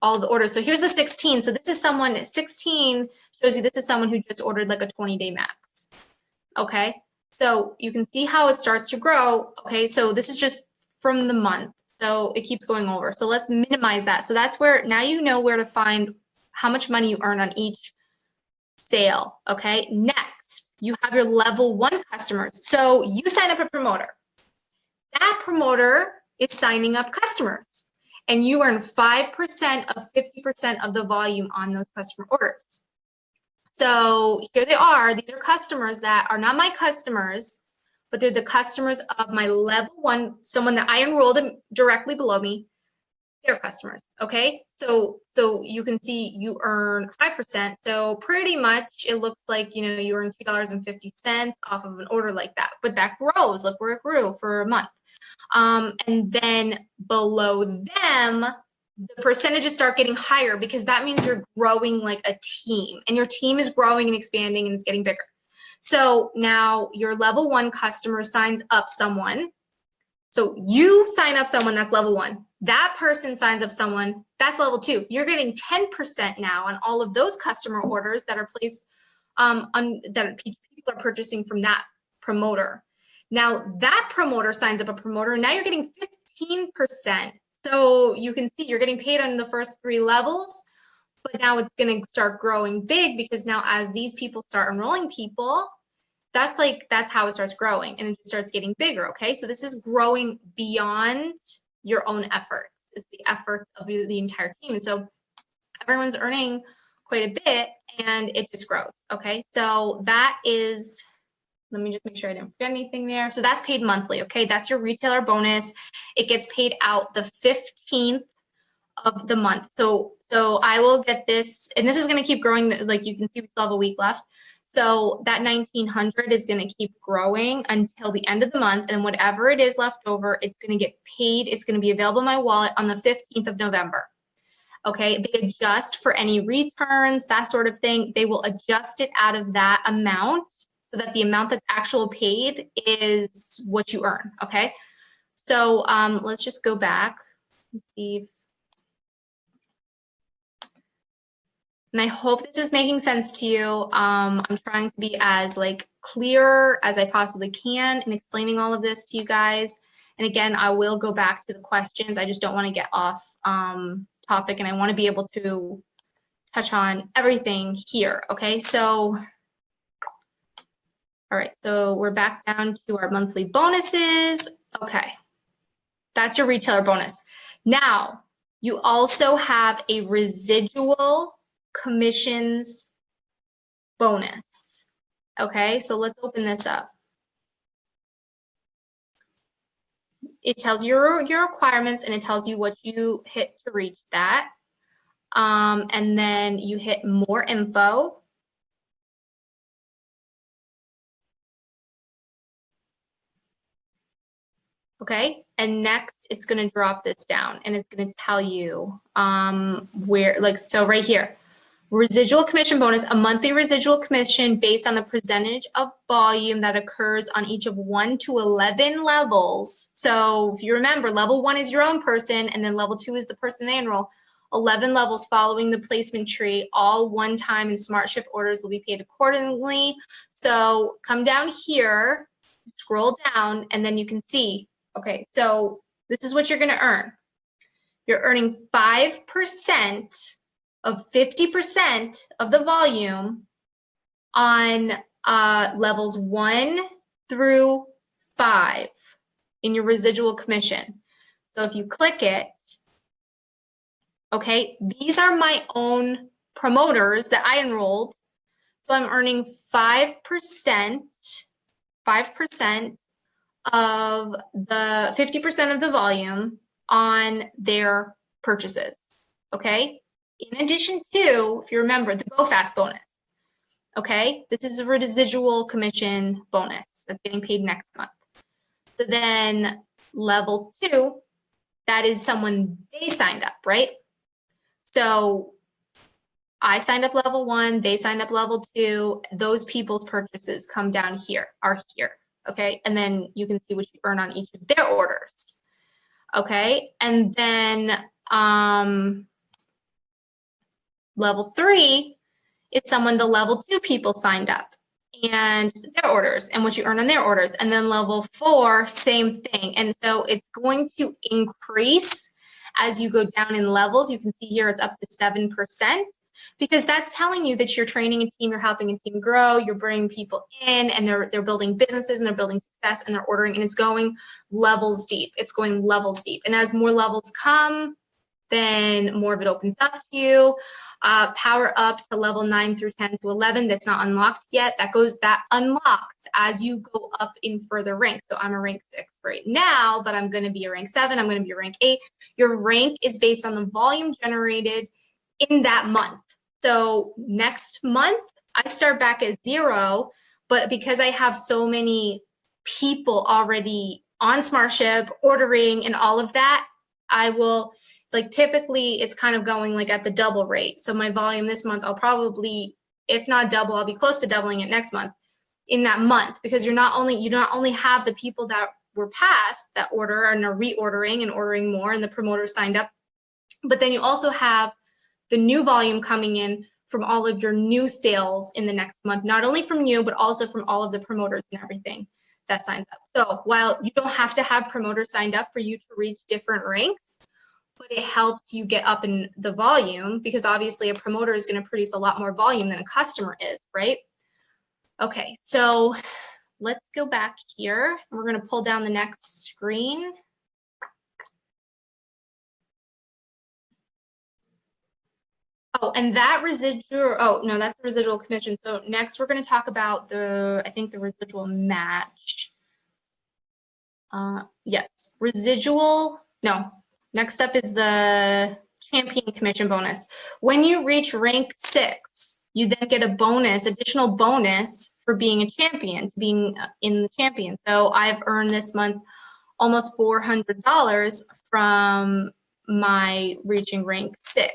all the orders. So here's the 16. So this is someone, 16 shows you this is someone who just ordered like a 20-day max. Okay, so you can see how it starts to grow. Okay, so this is just from the month. So it keeps going over. So let's minimize that. So that's where, now you know where to find how much money you earn on each sale. Okay, next, you have your level 1 customers. So you sign up a promoter. That promoter is signing up customers, and you earn 5% of 50% of the volume on those customer orders. So here they are. These are customers that are not my customers, but they're the customers of my level 1, someone that I enrolled directly below me. their customers. Okay, so you can see you earn 5%. So pretty much it looks like, you know, you earn $2.50 off of an order like that, but that grows. Look where it grew for a month. And then below them, the percentages start getting higher because that means you're growing like a team, and your team is growing and expanding and it's getting bigger. So now your level 1 customer signs up someone. So you sign up someone that's level 1. That person signs up someone that's level 2. You're getting 10% now on all of those customer orders that are placed that people are purchasing from that promoter. Now that promoter signs up a promoter, and now you're getting 15%. So you can see you're getting paid on the first 3 levels, but now it's going to start growing big because now as these people start enrolling people, that's how it starts growing, and it just starts getting bigger. Okay, so this is growing beyond your own efforts. It's the efforts of the entire team, and so everyone's earning quite a bit, and it just grows. Okay, so that is, let me just make sure I didn't forget anything there. So that's paid monthly. Okay, that's your retailer bonus. It gets paid out the 15th of the month. So I will get this, and this is going to keep growing. Like you can see, we still have a week left. So that 1,900 is going to keep growing until the end of the month, and whatever it is left over, it's going to get paid. It's going to be available in my wallet on the 15th of November. Okay, they adjust for any returns, that sort of thing. They will adjust it out of that amount so that the amount that's actually paid is what you earn. Okay, so let's just go back and see if, and I hope this is making sense to you. I'm trying to be as clear as I possibly can in explaining all of this to you guys. And again, I will go back to the questions. I just don't want to get off topic, and I want to be able to touch on everything here. Okay, so all right, so we're back down to our monthly bonuses. Okay, that's your retailer bonus. Now, you also have a residual commissions bonus. Okay, so let's open this up. It tells you your requirements, and it tells you what you hit to reach that. And then you hit more info. Okay, and next it's going to drop this down, and it's going to tell you where, so right here. Residual commission bonus, a monthly residual commission based on the percentage of volume that occurs on each of 1 to 11 levels. So if you remember, level 1 is your own person, and then level 2 is the person they enroll. 11 levels following the placement tree, all one-time and smart ship orders will be paid accordingly. So come down here, scroll down, and then you can see, okay, so this is what you're going to earn. You're earning 5% of 50% of the volume on levels 1 through 5 in your residual commission. So if you click it, okay, these are my own promoters that I enrolled. So I'm earning 5% of the 50% of the volume on their purchases, okay? In addition to, if you remember, the Go Fast bonus, okay? This is a residual commission bonus that's getting paid next month. So then level 2, that is someone they signed up, right? So I signed up level 1, they signed up level 2, those people's purchases come down here, are here, okay? And then you can see what you earn on each of their orders, okay? And then level 3, it's someone the level 2 people signed up and their orders and what you earn on their orders. And then level 4, same thing. And so it's going to increase as you go down in levels. You can see here it's up to 7%, because that's telling you that you're training a team, you're helping a team grow, you're bringing people in, and they're building businesses, and they're building success, and they're ordering, and it's going levels deep. It's going levels deep. And as more levels come, then more of it opens up to you. Power up to level 9 through 10 to 11. That's not unlocked yet. That unlocks as you go up in further ranks. So I'm a rank 6 right now, but I'm going to be a rank 7. I'm going to be a rank 8. Your rank is based on the volume generated in that month. So next month, I start back at 0, but because I have so many people already on SmartShip ordering and all of that, I will, like, typically it's kind of going like at the double rate. So my volume this month, I'll probably, if not double, I'll be close to doubling it next month in that month, because you not only have the people that were past that order and are reordering and ordering more and the promoters signed up, but then you also have the new volume coming in from all of your new sales in the next month, not only from you, but also from all of the promoters and everything that signs up. So while you don't have to have promoters signed up for you to reach different ranks, but it helps you get up in the volume, because obviously a promoter is going to produce a lot more volume than a customer is, right? Okay, so let's go back here. We're going to pull down the next screen. Oh, and that residual, oh, no, that's the residual commission. So next we're going to talk about I think the residual match. Yes, next up is the champion commission bonus. When you reach rank 6, you then get a bonus, additional bonus for being a champion, being in the champion. So I've earned this month almost $400 from my reaching rank 6.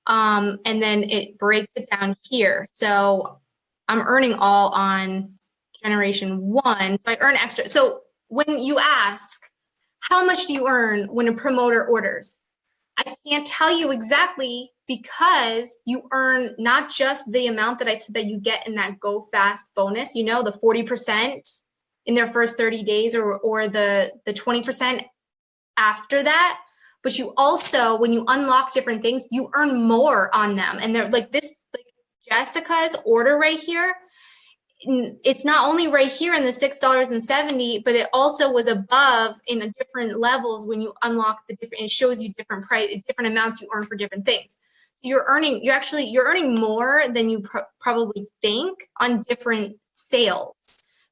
And then it breaks it down here. So I'm earning all on generation 1. So I earn extra. So when you ask, how much do you earn when a promoter orders? I can't tell you exactly, because you earn not just the amount that you get in that Go Fast bonus, you know, the 40% in their first 30 days or the 20% after that, but you also, when you unlock different things, you earn more on them. And they're like this, like Jessica's order right here, it's not only right here in the $6.70, but it also was above in different levels when you unlock the different, it shows you different amounts you earn for different things. So you're earning more than you probably think on different sales.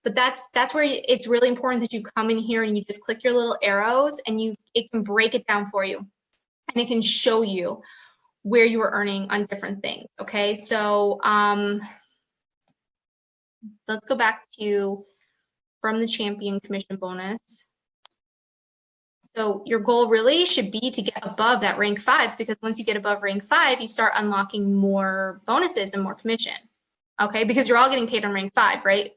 But that's where it's really important that you come in here and you just click your little arrows, and it can break it down for you, and it can show you where you are earning on different things. Okay, so let's go back to from the champion commission bonus. So your goal really should be to get above that rank 5, because once you get above rank 5, you start unlocking more bonuses and more commission. Okay, because you're all getting paid on rank 5, right?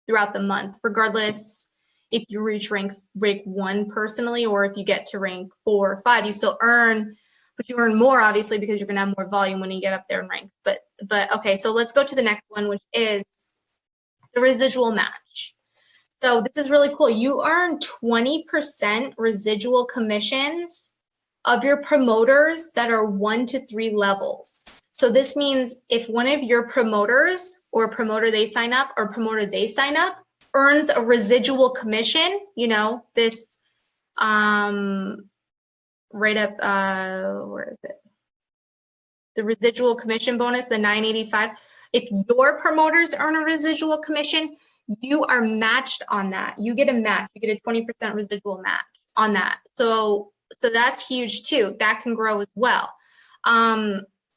Throughout the month, regardless if you reach rank 1 personally, or if you get to rank 4 or 5, you still earn, but you earn more obviously because you're gonna have more volume when you get up there in ranks. But okay, so let's go to the next one, which is the residual match. So this is really cool. You earn 20% residual commissions of your promoters that are 1 to 3 levels. So this means if one of your promoters or promoter they sign up earns a residual commission, you know, this right up, where is it? The residual commission bonus, the $9.85. If your promoters earn a residual commission, you are matched on that. You get a match. You get a 20% residual match on that. So that's huge too. That can grow as well.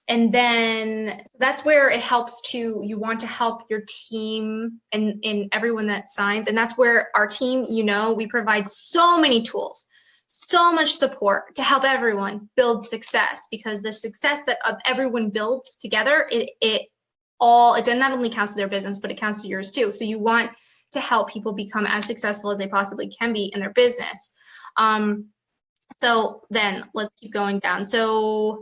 And then so that's where it helps you want to help your team and everyone that signs. And that's where our team, you know, we provide so many tools, so much support to help everyone build success, because the success that everyone builds together, it not only counts to their business, but it counts to yours too. So you want to help people become as successful as they possibly can be in their business. So then let's keep going down. So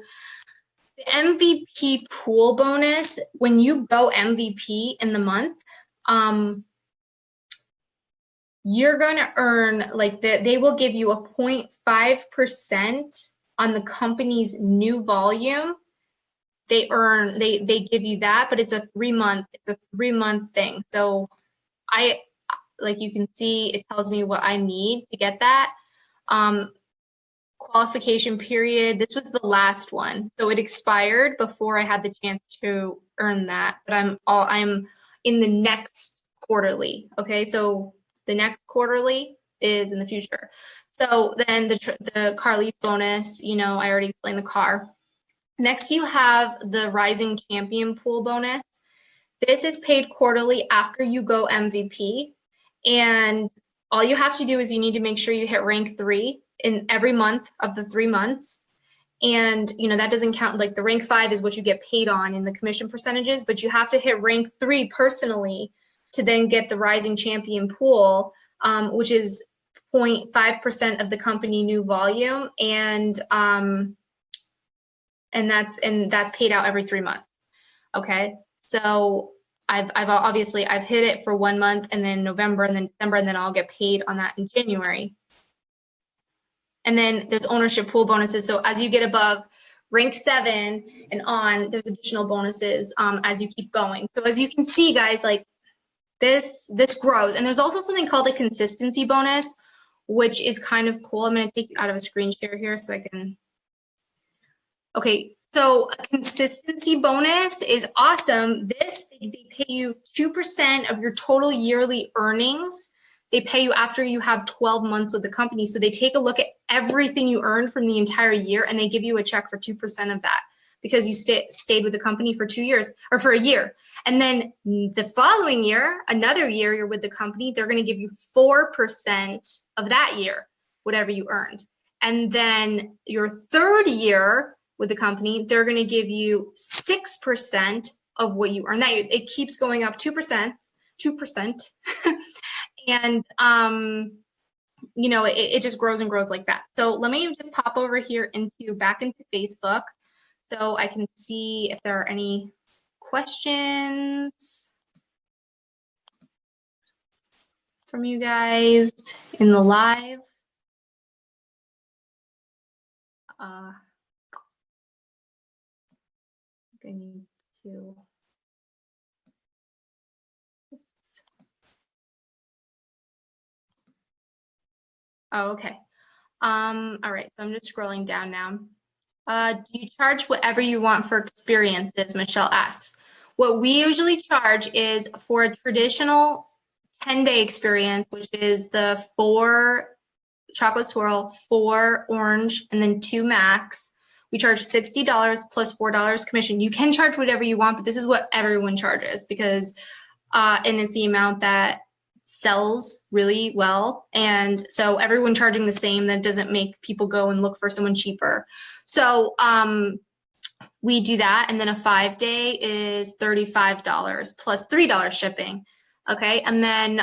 the MVP pool bonus, when you go MVP in the month, you're going to earn, like, they will give you a 0.5% on the company's new volume. They give you that, but it's a 3-month thing. So like you can see, it tells me what I need to get that. qualification period. This was the last one. So it expired before I had the chance to earn that, but I'm in the next quarterly. Okay, so the next quarterly is in the future. So then the car lease bonus, you know, I already explained the car. Next, you have the Rising Champion Pool bonus. This is paid quarterly after you go MVP. And all you have to do is you need to make sure you hit rank 3 in every month of the 3 months. And, you know, that doesn't count, like the rank 5 is what you get paid on in the commission percentages, but you have to hit rank 3 personally to then get the Rising Champion Pool, which is 0.5% of the company new volume. And that's paid out every 3 months. Okay. So I've obviously hit it for 1 month, and then November, and then December, and then I'll get paid on that in January. And then there's ownership pool bonuses. So as you get above rank 7 and on, there's additional bonuses as you keep going. So as you can see, guys, like this grows. And there's also something called a consistency bonus, which is kind of cool. I'm going to take you out of a screen share here so I can. Okay, so a consistency bonus is awesome. This, they pay you 2% of your total yearly earnings. They pay you after you have 12 months with the company. So they take a look at everything you earned from the entire year, and they give you a check for 2% of that because you stayed with the company for 2 years or for a year. And then the following year, another year you're with the company, they're going to give you 4% of that year, whatever you earned. And then your third year with the company, they're going to give you 6% of what you earn. That it keeps going up 2%. And, you know, it just grows and grows like that. So let me just pop over here back into Facebook so I can see if there are any questions from you guys in the live. I need to. Oops. Oh, okay. All right, so I'm just scrolling down now. Do you charge whatever you want for experiences? Michelle asks. What we usually charge is for a traditional 10-day experience, which is the 4 chocolate swirl, 4 orange, and then 2 max. We charge $60 plus $4 commission. You can charge whatever you want, but this is what everyone charges because, and it's the amount that sells really well. And so everyone charging the same, that doesn't make people go and look for someone cheaper. So we do that. And then a 5-day is $35 plus $3 shipping. Okay. And then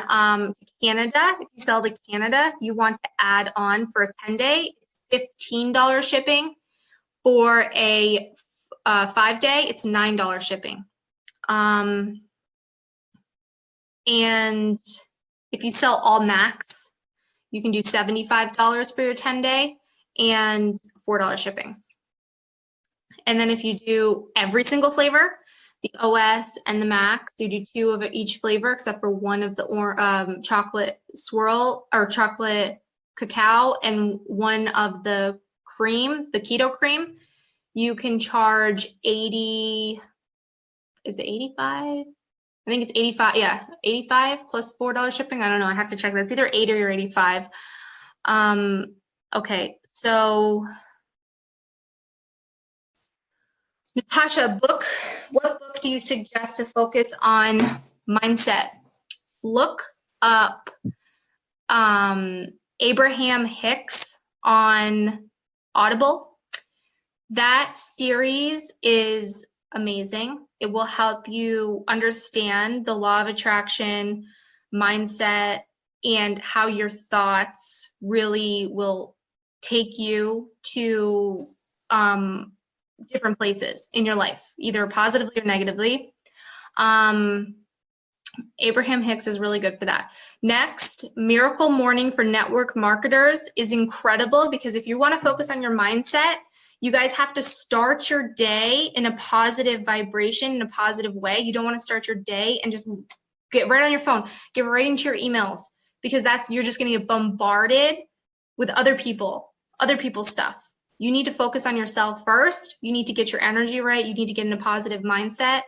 Canada, if you sell to Canada, you want to add on for a 10-day, it's $15 shipping. For a 5-day, it's $9 shipping. And if you sell all max, you can do $75 for your 10-day and $4 shipping. And then if you do every single flavor, the OS and the max, you do 2 of each flavor except for one of the chocolate swirl or chocolate cacao and one of the cream, the keto cream, you can charge 80, is it 85? I think it's 85, yeah, 85 plus $4 shipping. I don't know, I have to check that. It's either 80 or 85. Okay, so Natasha, what book do you suggest to focus on mindset? Look up Abraham Hicks on Audible. That series is amazing. It will help you understand the law of attraction, mindset, and how your thoughts really will take you to different places in your life, either positively or negatively. Abraham Hicks is really good for that. Next, Miracle Morning for Network Marketers is incredible because if you want to focus on your mindset, you guys have to start your day in a positive vibration, in a positive way. You don't want to start your day and just get right on your phone, get right into your emails because you're just going to get bombarded with other people other people's stuff. You need to focus on yourself first. You need to get your energy right. You need to get in a positive mindset,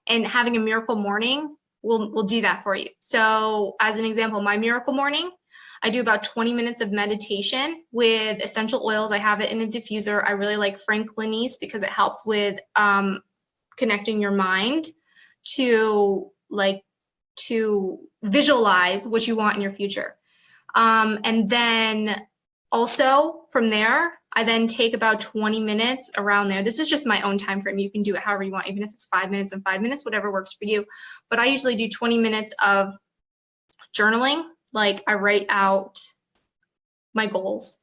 and having a miracle morning will do that for you. So as an example, my miracle morning, I do about 20 minutes of meditation with essential oils. I have it in a diffuser. I really like Franklinese because it helps with connecting your mind to visualize what you want in your future. And then also from there, I then take about 20 minutes around there. This is just my own time frame. You can do it however you want, even if it's 5 minutes and 5 minutes, whatever works for you. But I usually do 20 minutes of journaling. Like I write out my goals,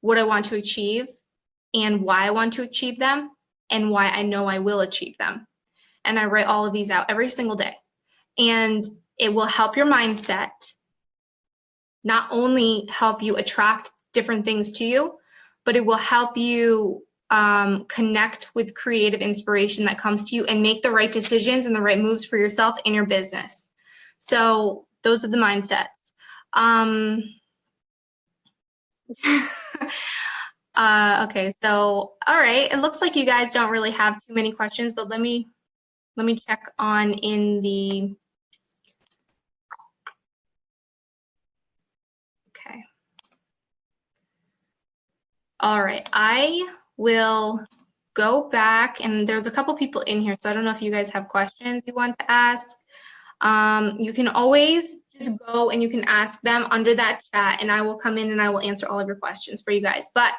what I want to achieve, and why I want to achieve them, and why I know I will achieve them. And I write all of these out every single day. And it will help your mindset, not only help you attract different things to you, but it will help you connect with creative inspiration that comes to you and make the right decisions and the right moves for yourself and your business. So those are the mindsets. Okay, so all right, it looks like you guys don't really have too many questions, but let me check on in the. Okay. All right, I will go back, and there's a couple people in here, so I don't know if you guys have questions you want to ask. You can always just go and you can ask them under that chat, and I will come in and I will answer all of your questions for you guys. But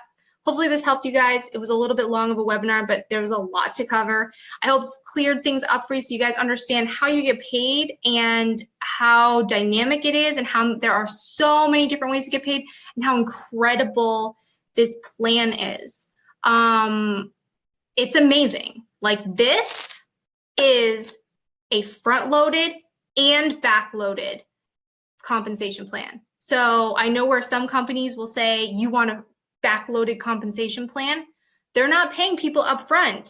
hopefully this helped you guys. It was a little bit long of a webinar, but there was a lot to cover. I hope it's cleared things up for you so you guys understand how you get paid and how dynamic it is and how there are so many different ways to get paid and how incredible this plan is. It's amazing. Like, this is a front-loaded and back-loaded compensation plan. So I know where some companies will say you want a back-loaded compensation plan. They're not paying people up front.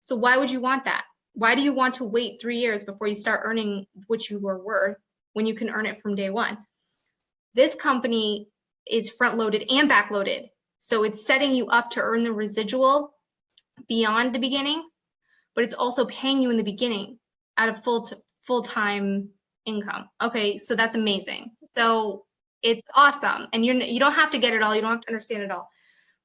So why would you want that? Why do you want to wait 3 years before you start earning what you were worth when you can earn it from day one? This company is front-loaded and back-loaded. So it's setting you up to earn the residual beyond the beginning, but it's also paying you in the beginning out of full-time income. Okay, so that's amazing. So it's awesome, and you don't have to get it all, you don't have to understand it all,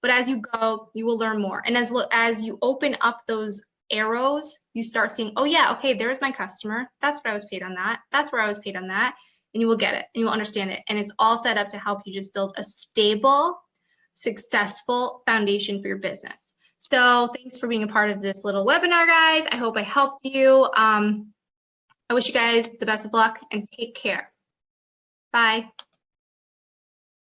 but as you go, you will learn more. And as you open up those arrows, you start seeing, oh yeah, okay, there's my customer. That's what I was paid on that. That's where I was paid on that, and you will get it, and you will understand it, and it's all set up to help you just build a stable, successful foundation for your business. So thanks for being a part of this little webinar, guys. I hope I helped you. I wish you guys the best of luck and take care. Bye.